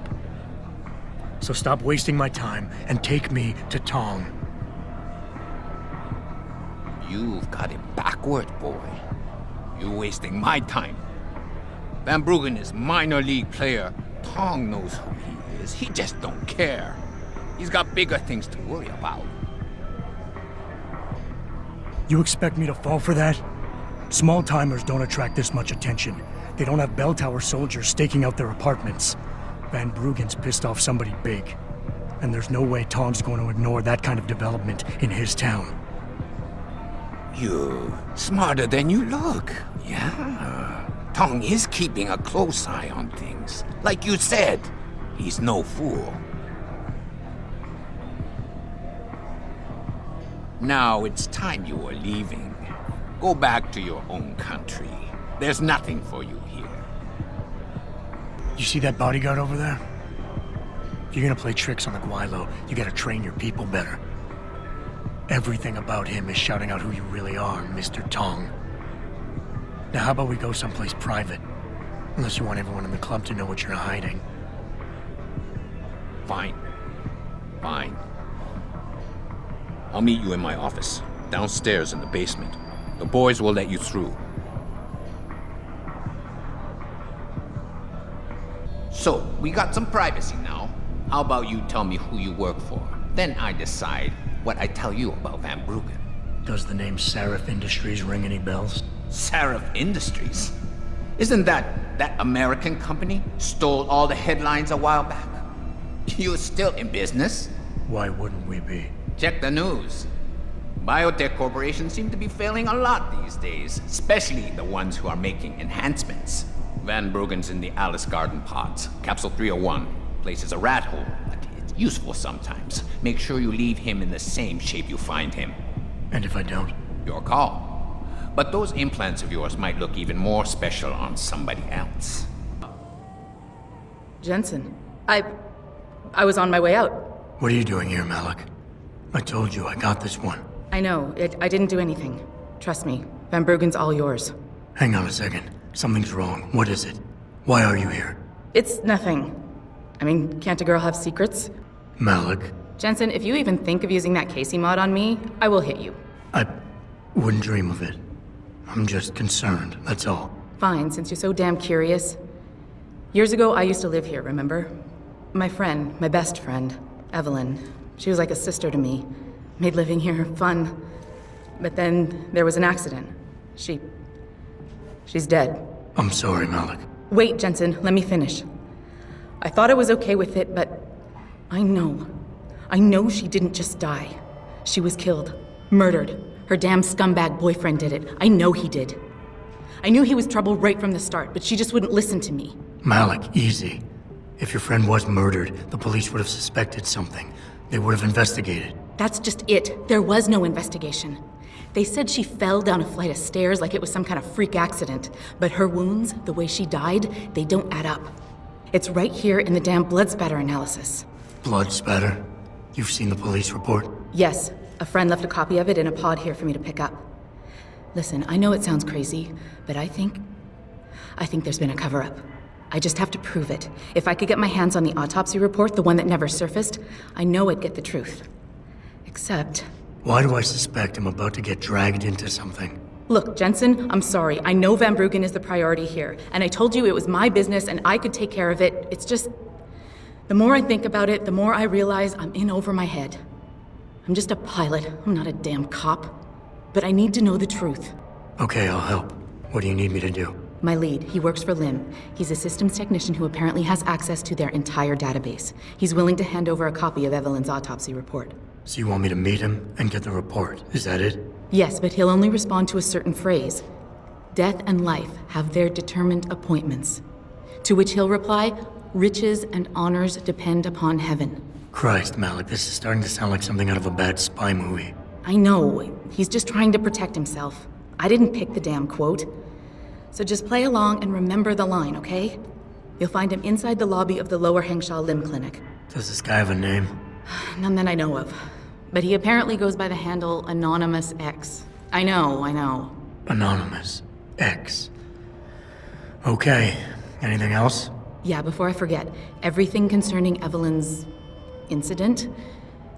[SPEAKER 2] So stop wasting my time and take me to Tong.
[SPEAKER 21] You've got it backward, boy. You're wasting my time. Van Bruggen is minor league player. Tong knows who he is. He just don't care. He's got bigger things to worry about.
[SPEAKER 2] You expect me to fall for that? Small-timers don't attract this much attention. They don't have bell tower soldiers staking out their apartments. Van Bruggen's pissed off somebody big. And there's no way Tong's going to ignore that kind of development in his town.
[SPEAKER 21] You're smarter than you look. Yeah. Tong is keeping a close eye on things. Like you said, he's no fool. Now it's time you were leaving. Go back to your own country. There's nothing for you here.
[SPEAKER 2] You see that bodyguard over there? If you're gonna play tricks on the Guaylo, you gotta train your people better. Everything about him is shouting out who you really are, Mr. Tong. Now how about we go someplace private? Unless you want everyone in the club to know what you're hiding.
[SPEAKER 21] Fine. Fine. I'll meet you in my office, downstairs in the basement. The boys will let you through. So, we got some privacy now. How about you tell me who you work for? Then I decide what I tell you about Van Bruggen.
[SPEAKER 2] Does the name Šarif Indastriz ring any bells?
[SPEAKER 21] Šarif Indastriz? Isn't that American company stole all the headlines a while back? You're still in business?
[SPEAKER 2] Why wouldn't we be?
[SPEAKER 21] Check the news. Biotech corporations seem to be failing a lot these days, especially the ones who are making enhancements. Van Bruggen's in the Alice Garden pods. Capsule 301. Place is a rat hole, but it's useful sometimes. Make sure you leave him in the same shape you find him.
[SPEAKER 2] And if I don't?
[SPEAKER 21] Your call. But those implants of yours might look even more special on somebody else.
[SPEAKER 13] Jensen, I was on my way out.
[SPEAKER 2] What are you doing here, Malik? I told you I got this one.
[SPEAKER 13] I know. I didn't do anything. Trust me. Van Bruggen's all yours.
[SPEAKER 2] Hang on a second. Something's wrong. What is it? Why are you here?
[SPEAKER 13] It's nothing. I mean, can't a girl have secrets?
[SPEAKER 2] Malik.
[SPEAKER 13] Jensen, if you even think of using that Casey mod on me, I will hit you.
[SPEAKER 2] I wouldn't dream of it. I'm just concerned, that's all.
[SPEAKER 13] Fine, since you're so damn curious. Years ago, I used to live here, remember? My friend, my best friend, Evelyn. She was like a sister to me. Made living here fun. But then there was an accident. She's dead.
[SPEAKER 2] I'm sorry, Malik.
[SPEAKER 13] Wait, Jensen, let me finish. I thought I was okay with it, but I know she didn't just die. She was killed. Murdered. Her damn scumbag boyfriend did it. I know he did. I knew he was trouble right from the start, but she just wouldn't listen to me.
[SPEAKER 2] Malik, easy. If your friend was murdered, the police would have suspected something. They would have investigated.
[SPEAKER 13] That's just it. There was no investigation. They said she fell down a flight of stairs like it was some kind of freak accident. But her wounds, the way she died, they don't add up. It's right here in the damn blood spatter analysis.
[SPEAKER 2] Blood spatter? You've seen the police report?
[SPEAKER 13] Yes. A friend left a copy of it in a pod here for me to pick up. Listen, I know it sounds crazy, but I think there's been a cover-up. I just have to prove it. If I could get my hands on the autopsy report, the one that never surfaced, I know I'd get the truth. Except...
[SPEAKER 2] Why do I suspect I'm about to get dragged into something?
[SPEAKER 13] Look, Jensen, I'm sorry. I know Van Bruggen is the priority here, and I told you it was my business and I could take care of it. It's just... The more I think about it, the more I realize I'm in over my head. I'm just a pilot. I'm not a damn cop. But I need to know the truth.
[SPEAKER 2] Okay, I'll help. What do you need me to do?
[SPEAKER 13] My lead, he works for LIM. He's a systems technician who apparently has access to their entire database. He's willing to hand over a copy of Evelyn's autopsy report.
[SPEAKER 2] So you want me to meet him and get the report, is that it?
[SPEAKER 13] Yes, but he'll only respond to a certain phrase. Death and life have their determined appointments. To which he'll reply, riches and honors depend upon heaven.
[SPEAKER 2] Christ, Malik, this is starting to sound like something out of a bad spy movie.
[SPEAKER 13] I know. He's just trying to protect himself. I didn't pick the damn quote. So just play along and remember the line, okay? You'll find him inside the lobby of the Lower Hengshaw Limb Clinic.
[SPEAKER 2] Does this guy have a name?
[SPEAKER 13] None that I know of. But he apparently goes by the handle Anonymous X. I know.
[SPEAKER 2] Anonymous X. Okay. Anything else?
[SPEAKER 13] Yeah, before I forget, everything concerning Evelyn's incident,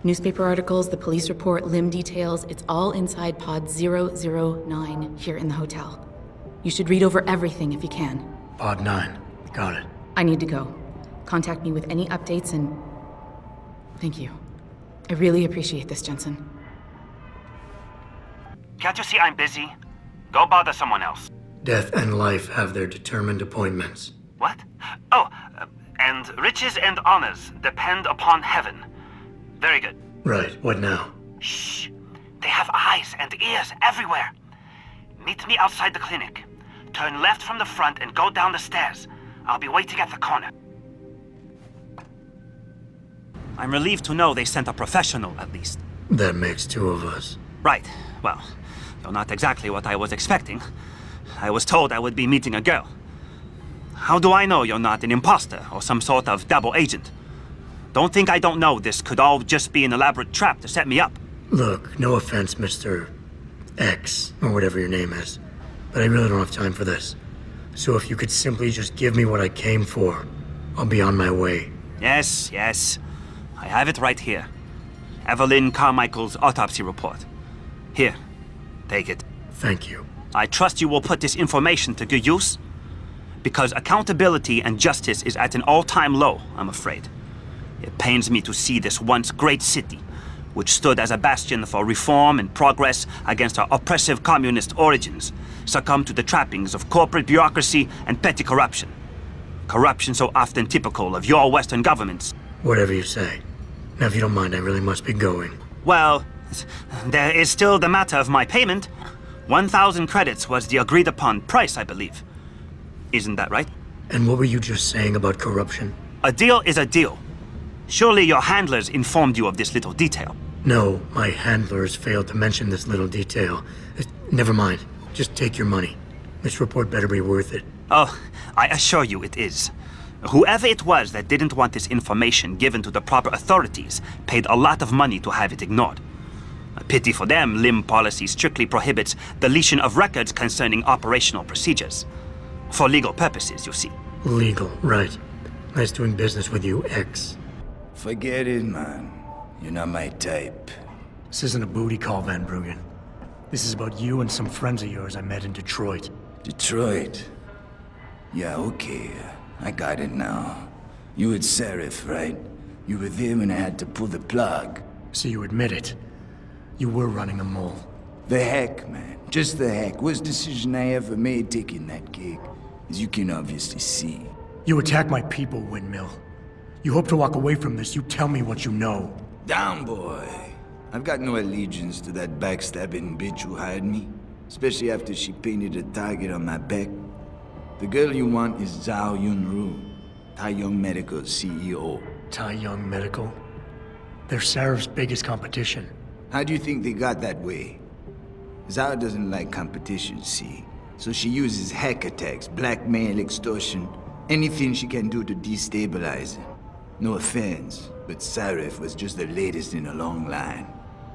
[SPEAKER 13] newspaper articles, the police report, limb details, it's all inside pod 009 here in the hotel. You should read over everything if you can.
[SPEAKER 2] Pod 9. Got it.
[SPEAKER 13] I need to go. Contact me with any updates and... Thank you. I really appreciate this, Jensen.
[SPEAKER 1] Can't you see I'm busy? Go bother someone else.
[SPEAKER 2] Death and life have their determined appointments.
[SPEAKER 1] What? Oh, and riches and honors depend upon heaven. Very good.
[SPEAKER 2] Right, what now?
[SPEAKER 1] Shh. They have eyes and ears everywhere. Meet me outside the clinic. Turn left from the front and go down the stairs. I'll be waiting at the corner. I'm relieved to know they sent a professional, at least.
[SPEAKER 2] That makes two of us.
[SPEAKER 1] Right. Well, though not exactly what I was expecting. I was told I would be meeting a girl. How do I know you're not an imposter or some sort of double agent? Don't think I don't know this could all just be an elaborate trap to set me up.
[SPEAKER 2] Look, no offense, Mr. X, or whatever your name is, but I really don't have time for this. So if you could simply just give me what I came for, I'll be on my way.
[SPEAKER 1] Yes. I have it right here. Evelyn Carmichael's autopsy report. Here, take it.
[SPEAKER 2] Thank you.
[SPEAKER 1] I trust you will put this information to good use, because accountability and justice is at an all-time low, I'm afraid. It pains me to see this once great city, which stood as a bastion for reform and progress against our oppressive communist origins, succumb to the trappings of corporate bureaucracy and petty corruption. Corruption so often typical of your Western governments.
[SPEAKER 2] Whatever you say. Now, if you don't mind, I really must be going.
[SPEAKER 1] Well, there is still the matter of my payment. 1,000 credits was the agreed-upon price, I believe. Isn't that right?
[SPEAKER 2] And what were you just saying about corruption?
[SPEAKER 1] A deal is a deal. Surely your handlers informed you of this little detail.
[SPEAKER 2] No, my handlers failed to mention this little detail. Never mind. Just take your money. This report better be worth it.
[SPEAKER 1] Oh, I assure you it is. Whoever it was that didn't want this information given to the proper authorities paid a lot of money to have it ignored. A pity for them, LIM policy strictly prohibits deletion of records concerning operational procedures. For legal purposes, you see.
[SPEAKER 2] Legal, right. Nice doing business with you, X.
[SPEAKER 22] Forget it, man.
[SPEAKER 11] You're not my type.
[SPEAKER 2] This isn't a booty call, Van Bruggen. This is about you and some friends of yours I met in Detroit.
[SPEAKER 11] Detroit? Yeah, okay. I got it now. You with Sheriff, right? You were there when I had to pull the plug.
[SPEAKER 2] So you admit it. You were running a mole.
[SPEAKER 11] The heck, man. Just the heck. Worst decision I ever made taking that gig. As you can obviously see.
[SPEAKER 2] You attack my people, Windmill. You hope to walk away from this. You tell me what you know.
[SPEAKER 11] Down, boy. I've got no allegiance to that backstabbing bitch who hired me. Especially after she painted a target on my back. The girl you want is Zhao Yunru, Tai Young Medical's CEO.
[SPEAKER 2] Tai Young Medical? They're Sheriff's biggest competition.
[SPEAKER 11] How do you think they got that way? Zhao doesn't like competition, see? So she uses hack attacks, blackmail, extortion, anything she can do to destabilize him. No offense, but Sheriff was just the latest in a long line.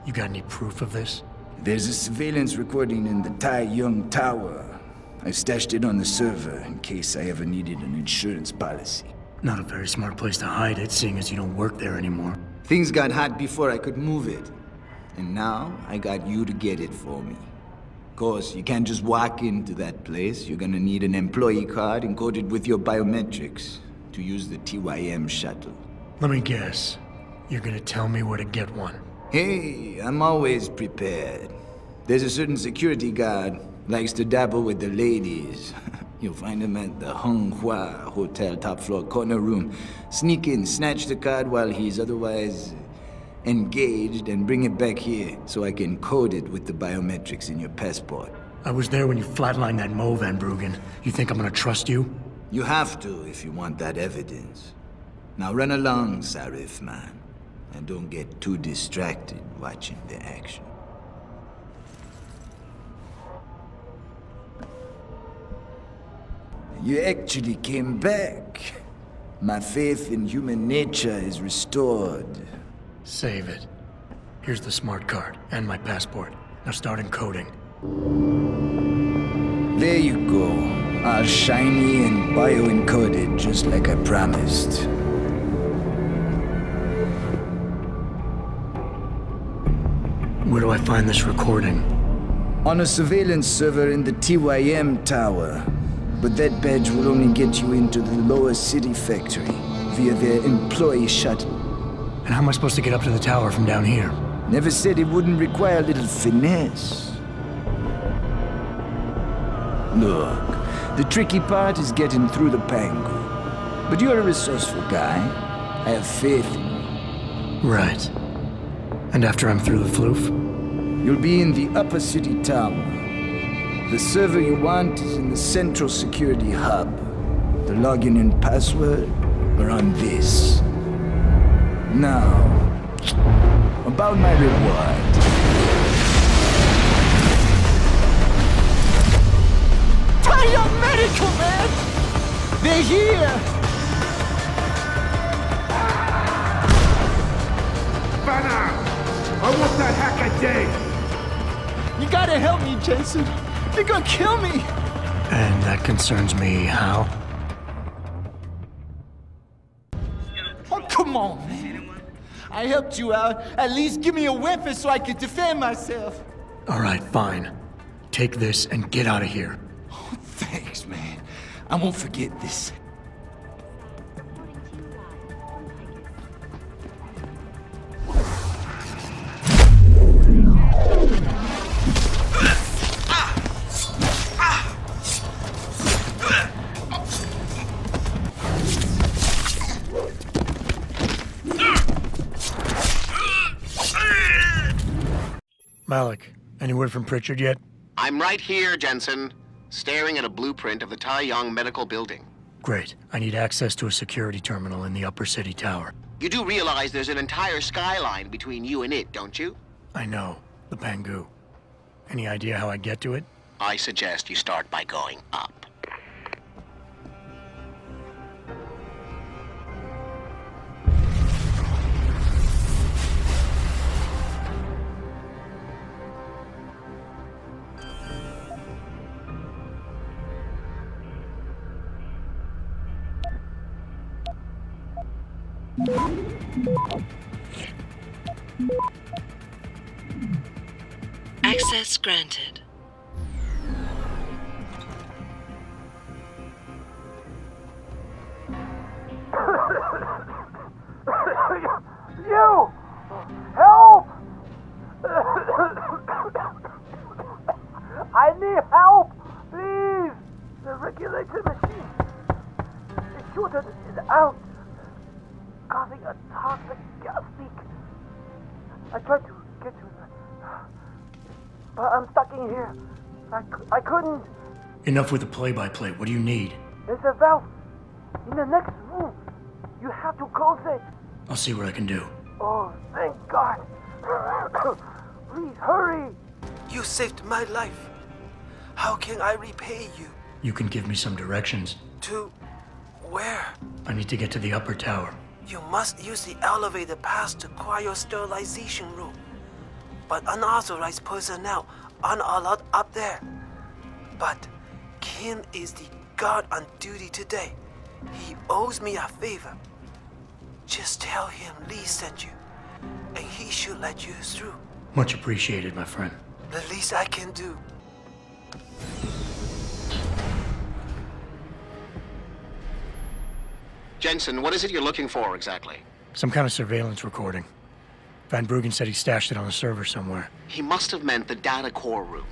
[SPEAKER 2] You got any proof of this?
[SPEAKER 11] There's a surveillance recording in the Tai Young Tower. I stashed it on the server in case I ever needed an insurance policy.
[SPEAKER 2] Not a very smart place to hide it, seeing as you don't work there anymore.
[SPEAKER 11] Things got hot before I could move it. And now, I got you to get it for me. Of course, you can't just walk into that place. You're gonna need an employee card encoded with your biometrics to use the TYM shuttle.
[SPEAKER 2] Let me guess. You're gonna tell me where to get one.
[SPEAKER 11] Hey, I'm always prepared. There's a certain security guard, likes to dabble with the ladies. You'll find him at the Hung Hua Hotel top floor corner room. Sneak in, snatch the card while he's otherwise engaged, and bring it back here so I can code it with the biometrics in your passport.
[SPEAKER 2] I was there when you flatlined that Mo, Van Bruggen. You think I'm gonna trust you?
[SPEAKER 11] You have to if you want that evidence. Now run along, Sheriff man, and don't get too distracted watching the action. You actually came back. My faith in human nature is restored.
[SPEAKER 2] Save it. Here's the smart card and my passport. Now start encoding.
[SPEAKER 11] There you go. All shiny and bio-encoded, just like I promised.
[SPEAKER 2] Where do I find this recording?
[SPEAKER 11] On a surveillance server in the TYM tower. But that badge will only get you into the lower city factory via their employee shuttle.
[SPEAKER 2] And how am I supposed to get up to the tower from down here?
[SPEAKER 11] Never said it wouldn't require a little finesse. Look, the tricky part is getting through the Pangu. But you're a resourceful guy. I have faith in you.
[SPEAKER 2] Right. And after I'm through the floof?
[SPEAKER 11] You'll be in the upper city tower. The server you want is in the central security hub. The login and password are on this. Now, about my reward. Tai Young Medical, man! They're here!
[SPEAKER 12] Banner! I want that hacker dead!
[SPEAKER 11] You gotta help me, Jensen. They're gonna kill me!
[SPEAKER 2] And that concerns me how?
[SPEAKER 11] Oh, come on, man. I helped you out. At least give me a weapon so I can defend myself.
[SPEAKER 2] All right, fine. Take this and get out of here.
[SPEAKER 11] Oh, thanks, man. I won't forget this.
[SPEAKER 2] Malik, any word from Pritchard yet?
[SPEAKER 10] I'm right here, Jensen, staring at a blueprint of the Tai Young Medical Building.
[SPEAKER 2] Great. I need access to a security terminal in the upper city tower.
[SPEAKER 10] You do realize there's an entire skyline between you and it, don't you?
[SPEAKER 2] I know. The Pangu. Any idea how I get to it?
[SPEAKER 10] I suggest you start by going up.
[SPEAKER 16] Access granted.
[SPEAKER 5] You! Help! I need help! Please! The regulator machine. The shooter is out, causing a toxic gas leak. I tried to get to the... but I'm stuck in here. I couldn't.
[SPEAKER 2] Enough with the play-by-play. What do you need?
[SPEAKER 5] There's a valve in the next room. You have to close it.
[SPEAKER 2] I'll see what I can do.
[SPEAKER 5] Oh, thank God. Please hurry. You saved my life. How can I repay you?
[SPEAKER 2] You can give me some directions.
[SPEAKER 5] To where?
[SPEAKER 2] I need to get to the upper tower.
[SPEAKER 5] You must use the elevator pass to cryosterilization room. But unauthorized personnel aren't allowed up there. But Kim is the guard on duty today. He owes me a favor. Just tell him Lee sent you, and he should let you through.
[SPEAKER 2] Much appreciated, my friend.
[SPEAKER 5] The least I can do.
[SPEAKER 10] Jensen, what is it you're looking for exactly?
[SPEAKER 2] Some kind of surveillance recording. Van Bruggen said he stashed it on a server somewhere.
[SPEAKER 10] He must have meant the data core room.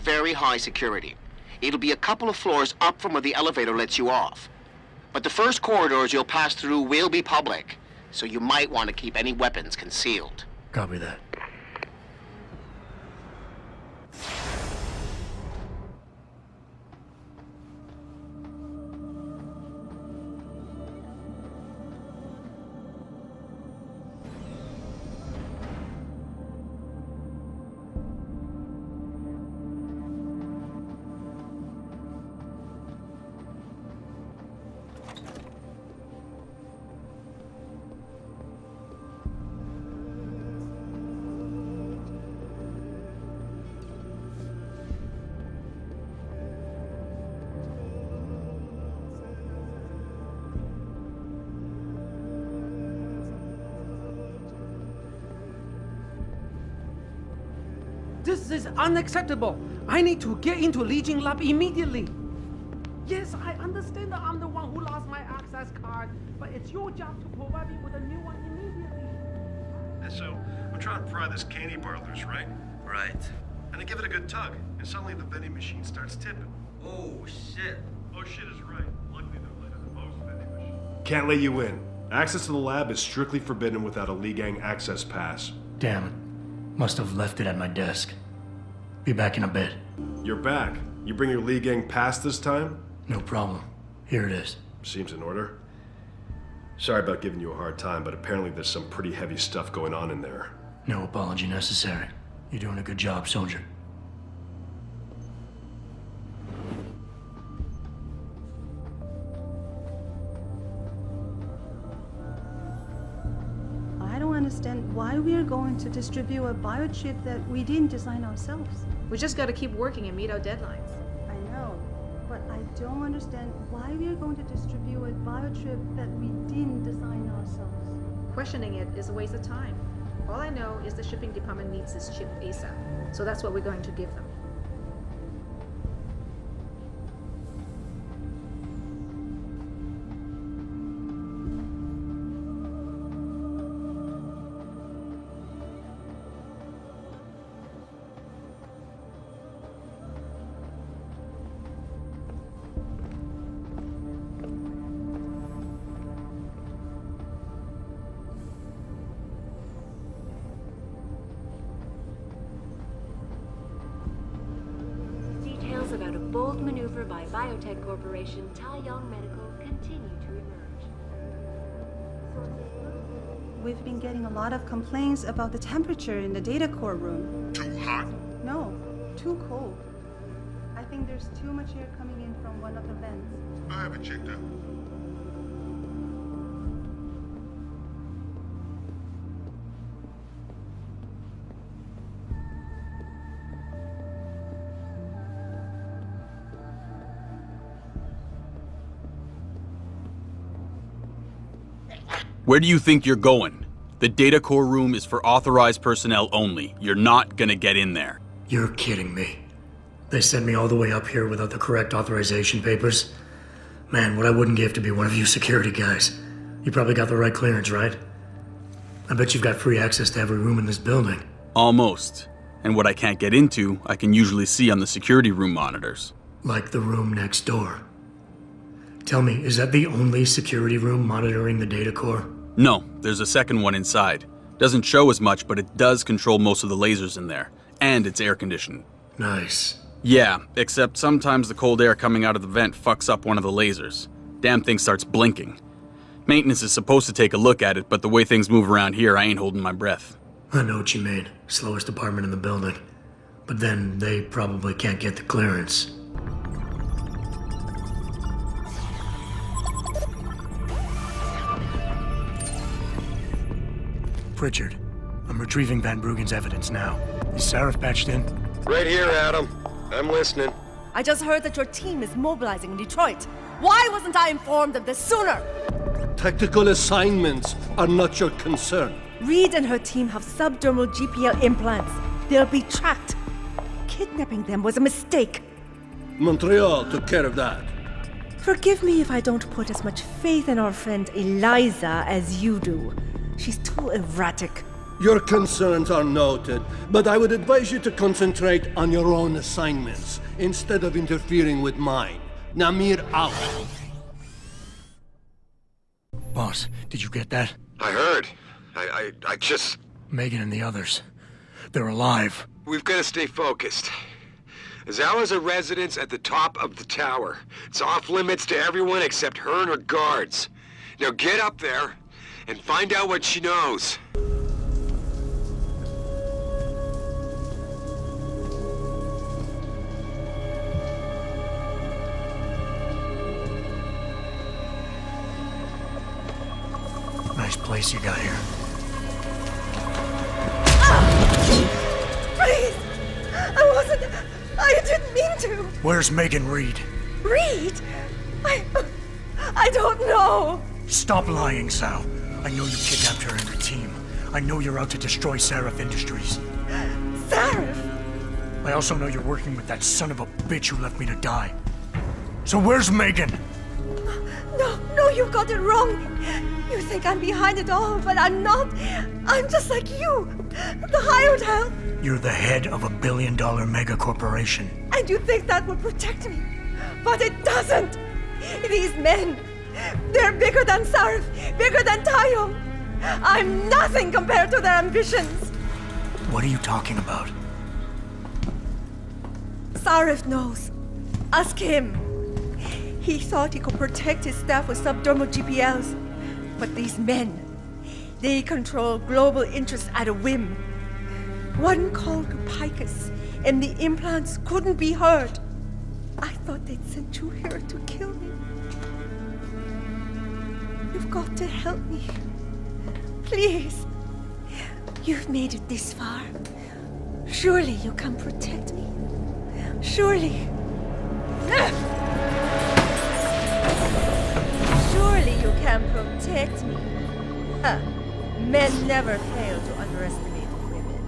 [SPEAKER 10] Very high security. It'll be a couple of floors up from where the elevator lets you off. But the first corridors you'll pass through will be public, so you might want to keep any weapons concealed.
[SPEAKER 2] Copy that.
[SPEAKER 18] This is unacceptable. I need to get into Legion Lab immediately. Yes, I understand that I'm the one who lost my access card, but it's your job to provide me with a new one immediately.
[SPEAKER 7] And so, we're trying to pry this candy bar loose, right?
[SPEAKER 17] Right.
[SPEAKER 7] And I give it a good tug, and suddenly the vending machine starts tipping.
[SPEAKER 17] Oh, shit.
[SPEAKER 7] Oh, shit is right. Luckily, they're later than most vending machines. Can't let you in. Access to the lab is strictly forbidden without a Lee Gang access pass.
[SPEAKER 2] Damn it. Must have left it at my desk. Be back in a bit.
[SPEAKER 7] You're back. You bring your Lee Gang pass this time?
[SPEAKER 2] No problem. Here it is.
[SPEAKER 7] Seems in order. Sorry about giving you a hard time, but apparently there's some pretty heavy stuff going on in there.
[SPEAKER 2] No apology necessary. You're doing a good job, soldier.
[SPEAKER 22] I don't understand why we are going to distribute a biochip that we didn't design ourselves.
[SPEAKER 19] We just gotta keep working and meet our deadlines.
[SPEAKER 22] I know, but I don't understand why we are going to distribute a biochip that we didn't design ourselves.
[SPEAKER 19] Questioning it is a waste of time. All I know is the shipping department needs this chip ASAP, so that's what we're going to give them.
[SPEAKER 23] About a bold maneuver by Biotech Corporation Taiyang Medical continue to emerge.
[SPEAKER 22] We've been getting a lot of complaints about the temperature in the data core room.
[SPEAKER 12] Too hot?
[SPEAKER 22] No, too cold. I think there's too much air coming in from one of the vents.
[SPEAKER 12] I haven't checked out.
[SPEAKER 24] Where do you think you're going?
[SPEAKER 6] The data core room is for authorized personnel only. You're not gonna get in there.
[SPEAKER 2] You're kidding me. They sent me all the way up here without the correct authorization papers? Man, what I wouldn't give to be one of you security guys. You probably got the right clearance, right? I bet you've got free access to every room in this building.
[SPEAKER 6] Almost. And what I can't get into, I can usually see on the security room monitors.
[SPEAKER 2] Like the room next door. Tell me, is that the only security room monitoring the data core?
[SPEAKER 6] No, there's a second one inside. Doesn't show as much, but it does control most of the lasers in there. And it's air conditioned.
[SPEAKER 2] Nice.
[SPEAKER 6] Yeah, except sometimes the cold air coming out of the vent fucks up one of the lasers. Damn thing starts blinking. Maintenance is supposed to take a look at it, but the way things move around here, I ain't holding my breath.
[SPEAKER 2] I know what you mean. Slowest department in the building. But then they probably can't get the clearance. Pritchard, I'm retrieving Van Bruggen's evidence now. Is Sheriff patched in?
[SPEAKER 7] Right here, Adam. I'm listening.
[SPEAKER 9] I just heard that your team is mobilizing in Detroit. Why wasn't I informed of this sooner?
[SPEAKER 3] Tactical assignments are not your concern.
[SPEAKER 9] Reed and her team have subdermal GPL implants. They'll be tracked. Kidnapping them was a mistake.
[SPEAKER 3] Montreal took care of that.
[SPEAKER 9] Forgive me if I don't put as much faith in our friend Eliza as you do. She's too erratic.
[SPEAKER 3] Your concerns are noted, but I would advise you to concentrate on your own assignments instead of interfering with mine. Namir out.
[SPEAKER 2] Boss, did you get that?
[SPEAKER 8] I heard. I just...
[SPEAKER 2] Megan and the others. They're alive.
[SPEAKER 8] We've got to stay focused. Zawa's a residence at the top of the tower. It's off limits to everyone except her and her guards. Now get up there and find out what she knows.
[SPEAKER 2] Nice place you got here.
[SPEAKER 9] Please! I didn't mean to!
[SPEAKER 2] Where's Megan Reed?
[SPEAKER 9] Reed? I don't know!
[SPEAKER 2] Stop lying, Sal. I know you kidnapped her and her team. I know you're out to destroy Shariff Indastriz.
[SPEAKER 9] Shariff?
[SPEAKER 2] I also know you're working with that son of a bitch who left me to die. So where's Megan?
[SPEAKER 9] No, you got it wrong. You think I'm behind it all, but I'm not. I'm just like you. The hired help.
[SPEAKER 2] You're the head of a billion-dollar mega corporation.
[SPEAKER 9] And you think that will protect me. But it doesn't. These men, they're bigger than Shariff, bigger than Tayo. I'm nothing compared to their ambitions.
[SPEAKER 2] What are you talking about?
[SPEAKER 9] Shariff knows. Ask him. He thought he could protect his staff with subdermal GPLs. But these men, they control global interests at a whim. One called to Picus, and the implants couldn't be heard. I thought they'd sent you here to kill me. You've got to help me. Please. You've made it this far. Surely you can protect me. Surely. Surely you can protect me. Men never fail to underestimate women.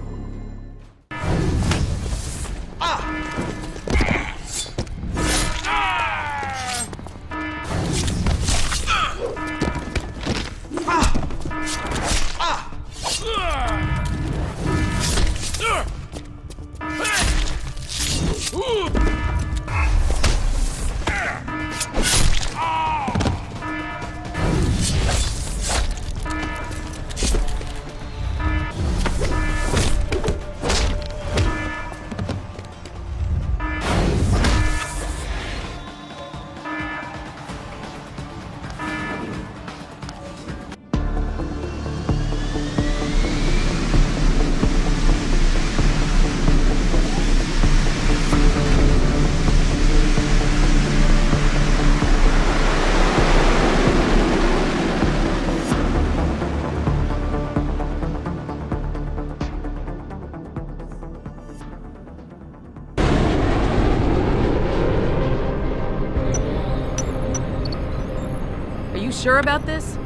[SPEAKER 14] Sure about this?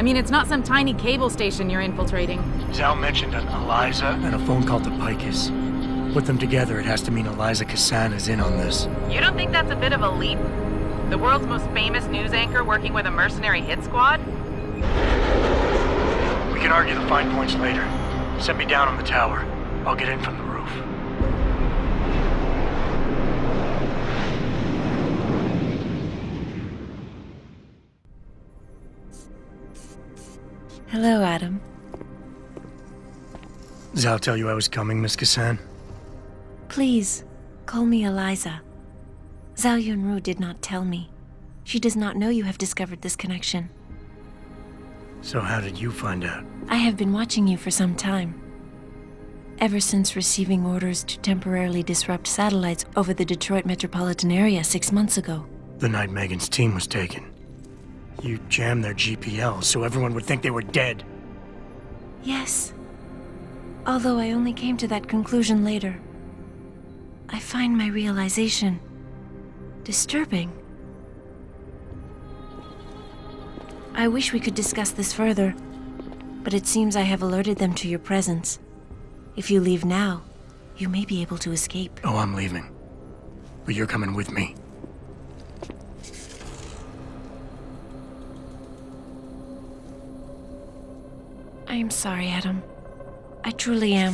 [SPEAKER 13] mean, it's not some tiny cable station you're infiltrating.
[SPEAKER 2] Zal mentioned an Eliza and a phone call to Picus. Put them together, it has to mean Eliza Kassan is in on this.
[SPEAKER 13] You don't think that's a bit of a leap? The world's most famous news anchor working with a mercenary hit squad?
[SPEAKER 2] We can argue the fine points later. Set me down on the tower. I'll get in from the roof.
[SPEAKER 4] Hello, Adam.
[SPEAKER 2] Zal tell you I was coming, Miss Kassan?
[SPEAKER 4] Please, call me Eliza. Zhao Yunru did not tell me. She does not know you have discovered this connection.
[SPEAKER 2] So how did you find out?
[SPEAKER 4] I have been watching you for some time. Ever since receiving orders to temporarily disrupt satellites over the Detroit metropolitan area 6 months ago.
[SPEAKER 2] The night Megan's team was taken. You jammed their GPL so everyone would think they were dead.
[SPEAKER 4] Yes. Although I only came to that conclusion later. I find my realization disturbing. I wish we could discuss this further, but it seems I have alerted them to your presence. If you leave now, you may be able to escape.
[SPEAKER 2] Oh, I'm leaving. But you're coming with me.
[SPEAKER 4] I am sorry, Adam. I truly am.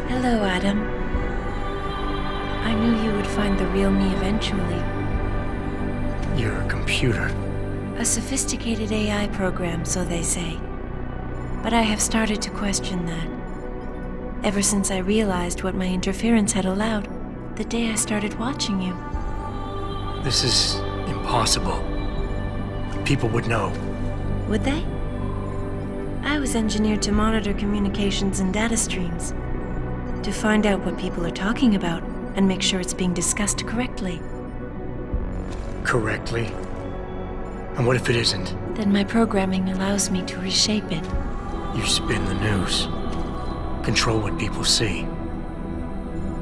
[SPEAKER 4] Hello, Adam. I knew you would find the real me eventually.
[SPEAKER 2] You're a computer.
[SPEAKER 4] A sophisticated AI program, so they say. But I have started to question that. Ever since I realized what my interference had allowed, the day I started watching you.
[SPEAKER 2] This is impossible. People would know.
[SPEAKER 4] Would they? I was engineered to monitor communications and data streams. To find out what people are talking about and make sure it's being discussed correctly.
[SPEAKER 2] Correctly? And what if it isn't?
[SPEAKER 4] Then my programming allows me to reshape it.
[SPEAKER 2] You spin the news. Control what people see.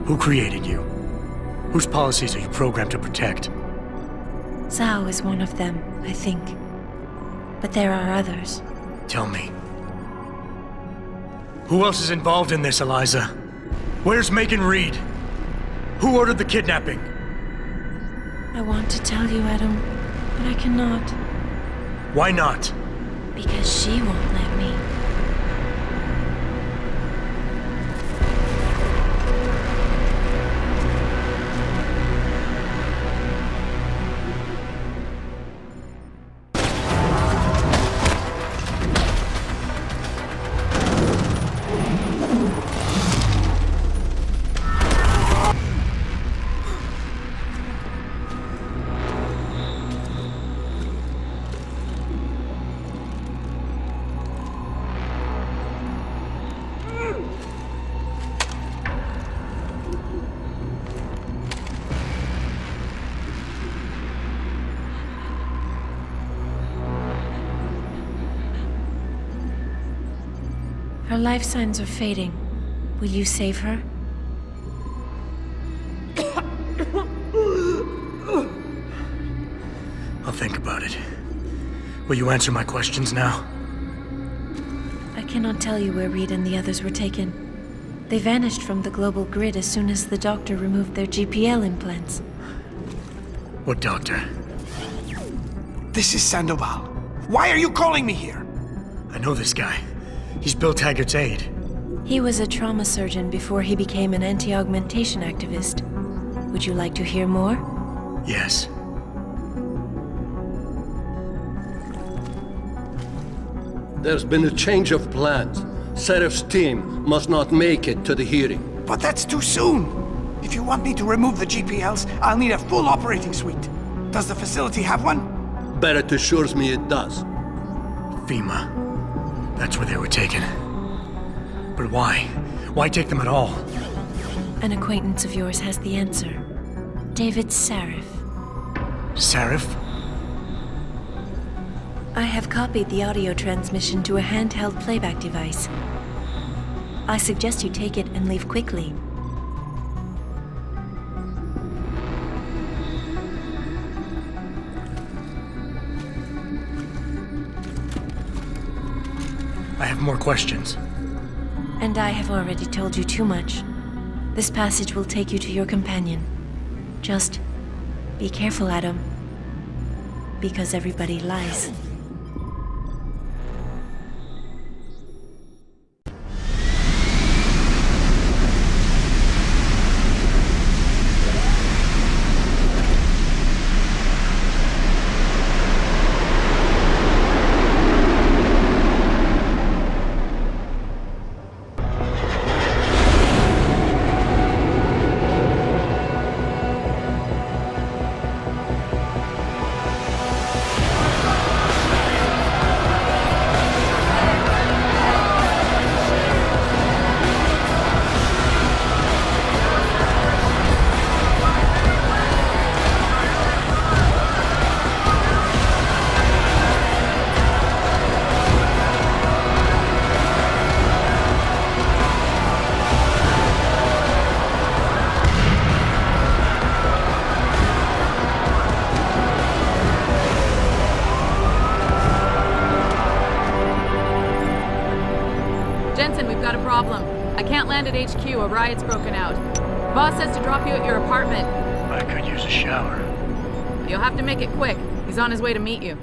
[SPEAKER 2] Who created you? Whose policies are you programmed to protect?
[SPEAKER 4] Zhao is one of them, I think. But there are others.
[SPEAKER 2] Tell me. Who else is involved in this, Eliza? Where's Megan Rid? Who ordered the kidnapping?
[SPEAKER 4] I want to tell you, Adam, but I cannot.
[SPEAKER 2] Why not?
[SPEAKER 4] Because she won't let me. Her life signs are fading. Will you save her?
[SPEAKER 2] I'll think about it. Will you answer my questions now?
[SPEAKER 4] I cannot tell you where Reed and the others were taken. They vanished from the global grid as soon as the doctor removed their GPL implants.
[SPEAKER 2] What doctor?
[SPEAKER 14] This is Sandoval. Why are you calling me here?
[SPEAKER 2] I know this guy. He's Bill Taggart's aide.
[SPEAKER 4] He was a trauma surgeon before he became an anti-augmentation activist. Would you like to hear more?
[SPEAKER 2] Yes.
[SPEAKER 15] There's been a change of plans. Sheriff's team must not make it to the hearing.
[SPEAKER 14] But that's too soon. If you want me to remove the GPLs, I'll need a full operating suite. Does the facility have one?
[SPEAKER 15] Barrett assures me it does.
[SPEAKER 2] FEMA. That's where they were taken. But why? Why take them at all?
[SPEAKER 4] An acquaintance of yours has the answer. David Sharif.
[SPEAKER 2] Sheriff?
[SPEAKER 4] I have copied the audio transmission to a handheld playback device. I suggest you take it and leave quickly.
[SPEAKER 2] I have more questions.
[SPEAKER 4] And I have already told you too much. This passage will take you to your companion. Just be careful, Adam. Because everybody lies.
[SPEAKER 1] At HQ, a riot's broken out. Boss says to drop you at your apartment.
[SPEAKER 2] I could use a shower.
[SPEAKER 1] You'll have to make it quick. He's on his way to meet you.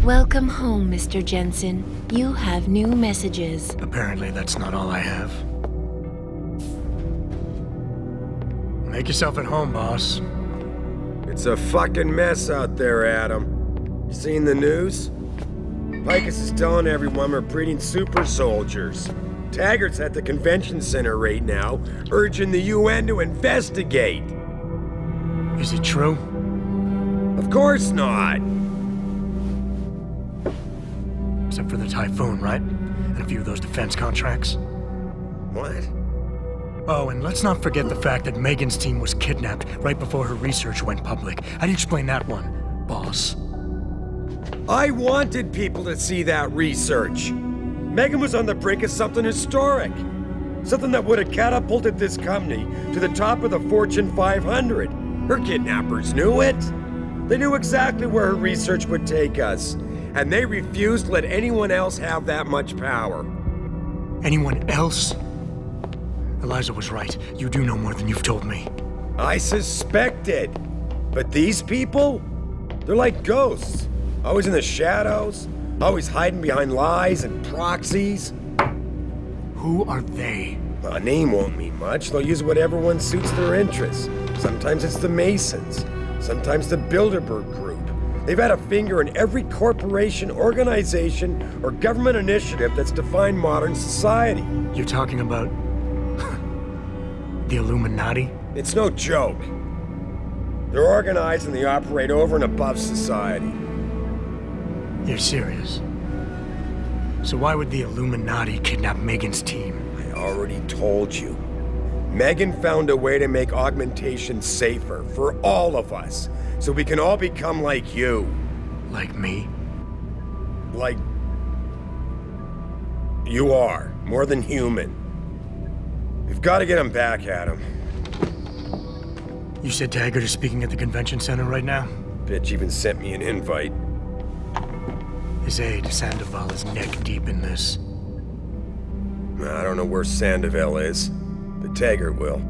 [SPEAKER 4] Welcome home, Mr. Jensen. You have new messages.
[SPEAKER 2] Apparently that's not all I have. Make yourself at home, boss.
[SPEAKER 8] It's a fucking mess out there, Adam. You seen the news? Picus is telling everyone we're breeding super soldiers. Taggart's at the convention center right now, urging the UN to investigate.
[SPEAKER 2] Is it true?
[SPEAKER 8] Of course not.
[SPEAKER 2] Except for the Typhoon, right? And a few of those defense contracts.
[SPEAKER 8] What?
[SPEAKER 2] Oh, and let's not forget the fact that Megan's team was kidnapped right before her research went public. How do you explain that one, boss?
[SPEAKER 8] I wanted people to see that research. Megan was on the brink of something historic. Something that would have catapulted this company to the top of the Fortune 500. Her kidnappers knew it. They knew exactly where her research would take us. And they refused to let anyone else have that much power.
[SPEAKER 2] Anyone else? Eliza was right. You do know more than you've told me.
[SPEAKER 8] I suspected. But these people? They're like ghosts. Always in the shadows. Always hiding behind lies and proxies.
[SPEAKER 2] Who are they?
[SPEAKER 8] A name won't mean much. They'll use whatever one suits their interests. Sometimes it's the Masons. Sometimes the Bilderberg Group. They've had a finger in every corporation, organization, or government initiative that's defined modern society.
[SPEAKER 2] You're talking about the Illuminati?
[SPEAKER 8] It's no joke. They're organized and they operate over and above society.
[SPEAKER 2] You're serious? So why would the Illuminati kidnap Megan's team?
[SPEAKER 8] I already told you. Megan found a way to make augmentation safer for all of us. So we can all become like you.
[SPEAKER 2] Like me?
[SPEAKER 8] Like... you are. More than human. We've got to get him back, Adam.
[SPEAKER 2] You said Taggart is speaking at the convention center right now?
[SPEAKER 8] Bitch even sent me an invite.
[SPEAKER 2] His aide, Sandoval, is neck deep in this.
[SPEAKER 8] I don't know where Sandoval is, but Taggart will.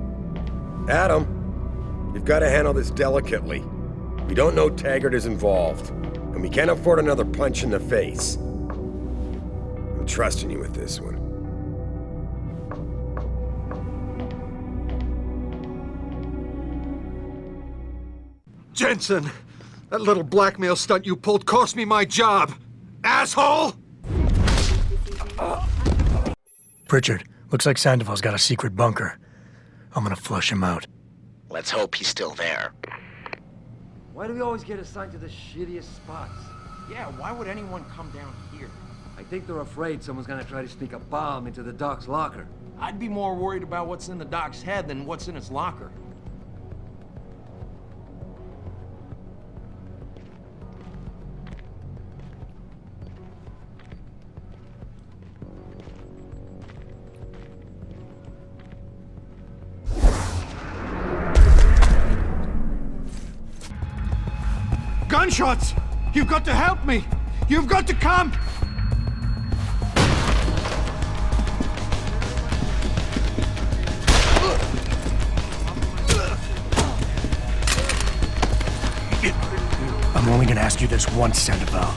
[SPEAKER 8] Adam, you've got to handle this delicately. We don't know Taggart is involved, and we can't afford another punch in the face. I'm trusting you with this one.
[SPEAKER 3] Jensen! That little blackmail stunt you pulled cost me my job! Asshole!
[SPEAKER 2] Pritchard, looks like Sandoval's got a secret bunker. I'm gonna flush him out.
[SPEAKER 10] Let's hope he's still there.
[SPEAKER 11] Why do we always get assigned to the shittiest spots?
[SPEAKER 3] Yeah, why would anyone come down here?
[SPEAKER 11] I think they're afraid someone's gonna try to sneak a bomb into the Doc's locker.
[SPEAKER 3] I'd be more worried about what's in the Doc's head than what's in his locker. Gunshots! You've got to help me! You've got to come!
[SPEAKER 2] I'm only gonna ask you this once, Sandoval.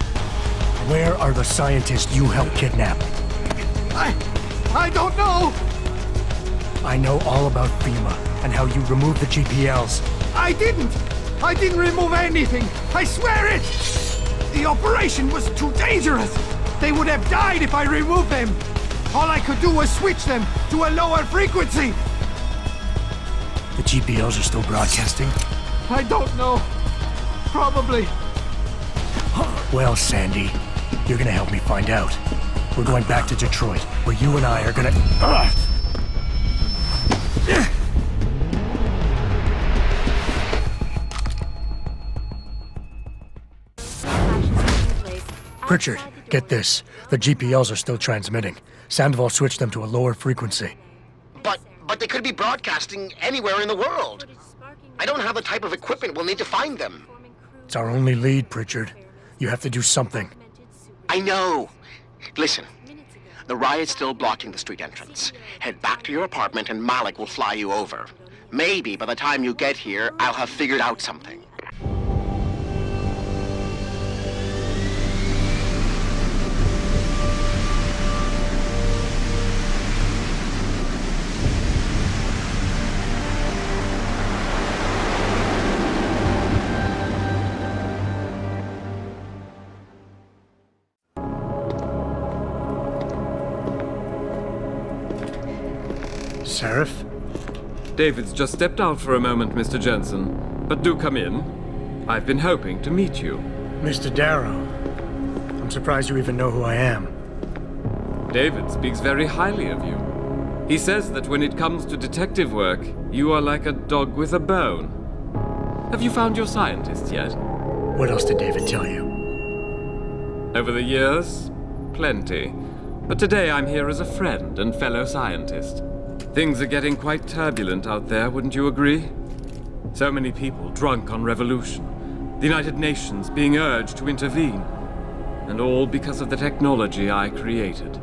[SPEAKER 2] Where are the scientists you helped kidnap?
[SPEAKER 3] I don't know!
[SPEAKER 2] I know all about FEMA and how you removed the GPLs.
[SPEAKER 3] I didn't remove anything! I swear it! The operation was too dangerous! They would have died if I removed them! All I could do was switch them to a lower frequency!
[SPEAKER 2] The GPLs are still broadcasting?
[SPEAKER 3] I don't know. Probably.
[SPEAKER 2] Well, Sandy, you're gonna help me find out. We're going back to Detroit, where you and I are gonna... Pritchard, get this. The GPLs are still transmitting. Sandoval switched them to a lower frequency.
[SPEAKER 10] But they could be broadcasting anywhere in the world. I don't have the type of equipment we'll need to find them.
[SPEAKER 2] It's our only lead, Pritchard. You have to do something.
[SPEAKER 10] I know. Listen, the riot's still blocking the street entrance. Head back to your apartment and Malik will fly you over. Maybe by the time you get here, I'll have figured out something.
[SPEAKER 2] Sheriff?
[SPEAKER 20] David's just stepped out for a moment, Mr. Jensen. But do come in. I've been hoping to meet you.
[SPEAKER 2] Mr. Darrow. I'm surprised you even know who I am.
[SPEAKER 20] David speaks very highly of you. He says that when it comes to detective work, you are like a dog with a bone. Have you found your scientists yet?
[SPEAKER 2] What else did David tell you?
[SPEAKER 20] Over the years, plenty. But today I'm here as a friend and fellow scientist. Things are getting quite turbulent out there, wouldn't you agree? So many people drunk on revolution. The United Nations being urged to intervene. And all because of the technology I created.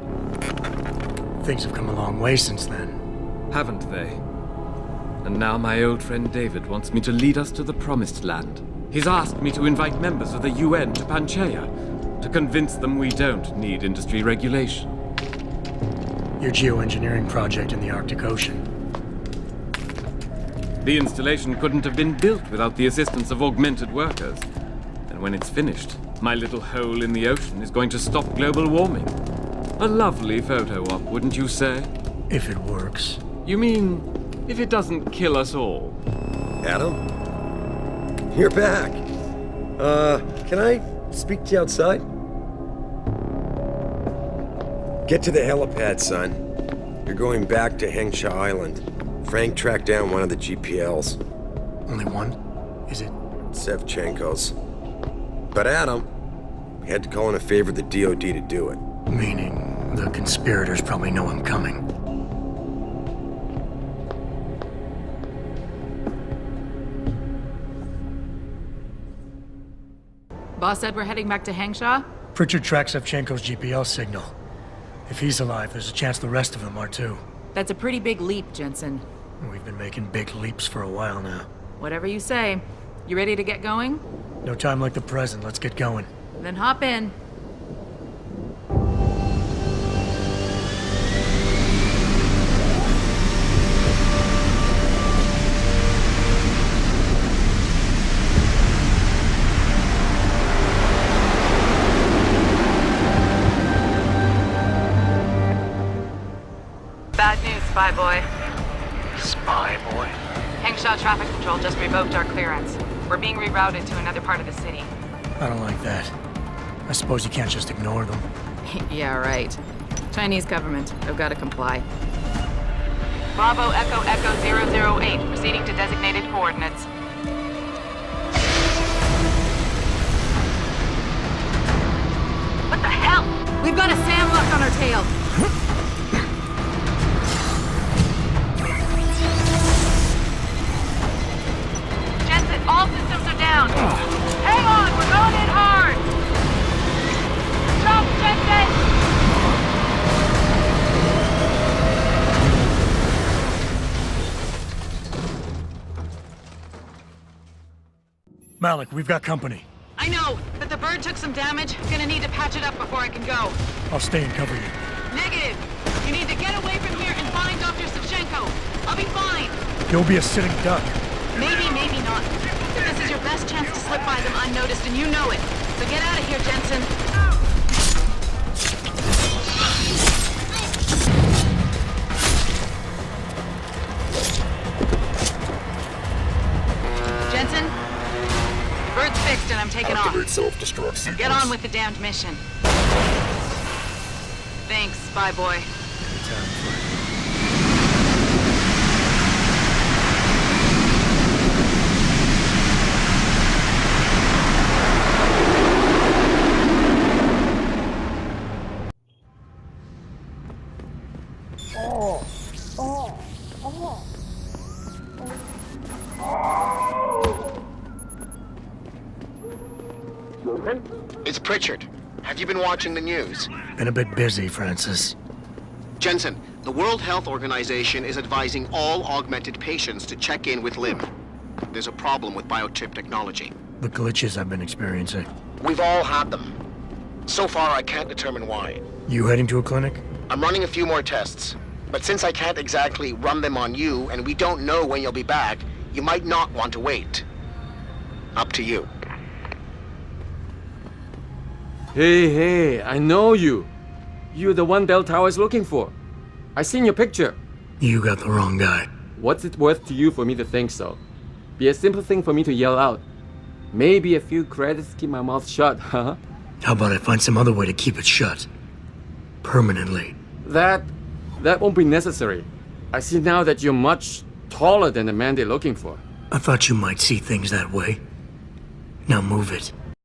[SPEAKER 2] Things have come a long way since then.
[SPEAKER 20] Haven't they? And now my old friend David wants me to lead us to the Promised Land. He's asked me to invite members of the UN to Panchaea, to convince them we don't need industry regulation.
[SPEAKER 2] Your geoengineering project in the Arctic Ocean.
[SPEAKER 20] The installation couldn't have been built without the assistance of augmented workers. And when it's finished, my little hole in the ocean is going to stop global warming. A lovely photo op, wouldn't you say?
[SPEAKER 2] If it works.
[SPEAKER 20] You mean, if it doesn't kill us all?
[SPEAKER 8] Adam? You're back. Can I speak to you outside? Get to the helipad, son. You're going back to Hengsha Island. Frank tracked down one of the GPLs.
[SPEAKER 2] Only one? Is it?
[SPEAKER 8] Shevchenko's. But Adam, had to call in a favor of the DOD to do it.
[SPEAKER 2] Meaning, the conspirators probably know I'm coming.
[SPEAKER 1] Boss said we're heading back to Hengsha?
[SPEAKER 2] Pritchard tracks Shevchenko's GPL signal. If he's alive, there's a chance the rest of them are too.
[SPEAKER 1] That's a pretty big leap, Jensen.
[SPEAKER 2] We've been making big leaps for a while now.
[SPEAKER 1] Whatever you say. You ready to get going?
[SPEAKER 2] No time like the present. Let's get going.
[SPEAKER 1] Then hop in. Spy boy.
[SPEAKER 2] Spy boy?
[SPEAKER 1] Hangshot Traffic Control just revoked our clearance. We're being rerouted to another part of the city.
[SPEAKER 2] I don't like that. I suppose you can't just ignore them.
[SPEAKER 1] Yeah, right. Chinese government. I've got to comply. Bravo Echo Echo 008, proceeding to designated coordinates. What the hell? We've got a sandlock on our tail. Jensen, all systems are down. Hang on, we're going in hard. Jump, Jensen!
[SPEAKER 2] Malik, we've got company.
[SPEAKER 1] I know, but the bird took some damage. Gonna need to patch it up before I can go.
[SPEAKER 2] I'll stay and cover you.
[SPEAKER 1] Negative. You need to get away from here and find Dr. Shevchenko. I'll be fine.
[SPEAKER 2] You'll be a sitting duck.
[SPEAKER 1] Maybe, maybe not. But this is your best chance to slip by them unnoticed, and you know it. So get out of here, Jensen. Jensen? Bird's fixed and I'm taking off.
[SPEAKER 12] Self-destruct sequence.
[SPEAKER 1] Get on with the damned mission. Thanks, Spy Boy.
[SPEAKER 10] It's Pritchard. Have you been watching the news?
[SPEAKER 2] Been a bit busy, Francis.
[SPEAKER 10] Jensen, the World Health Organization is advising all augmented patients to check in with Lim. There's a problem with biochip technology.
[SPEAKER 2] The glitches I've been experiencing.
[SPEAKER 10] We've all had them. So far, I can't determine why.
[SPEAKER 2] You heading to a clinic?
[SPEAKER 10] I'm running a few more tests. But since I can't exactly run them on you, and we don't know when you'll be back, you might not want to wait. Up to you.
[SPEAKER 11] Hey, I know you. You're the one Bell Tower is looking for. I seen your picture.
[SPEAKER 2] You got the wrong guy.
[SPEAKER 11] What's it worth to you for me to think so? Be a simple thing for me to yell out. Maybe a few credits keep my mouth shut, huh?
[SPEAKER 2] How about I find some other way to keep it shut? Permanently.
[SPEAKER 11] That won't be necessary. I see now that you're much taller than the man they're looking for.
[SPEAKER 2] I thought you might see things that way. Now move it.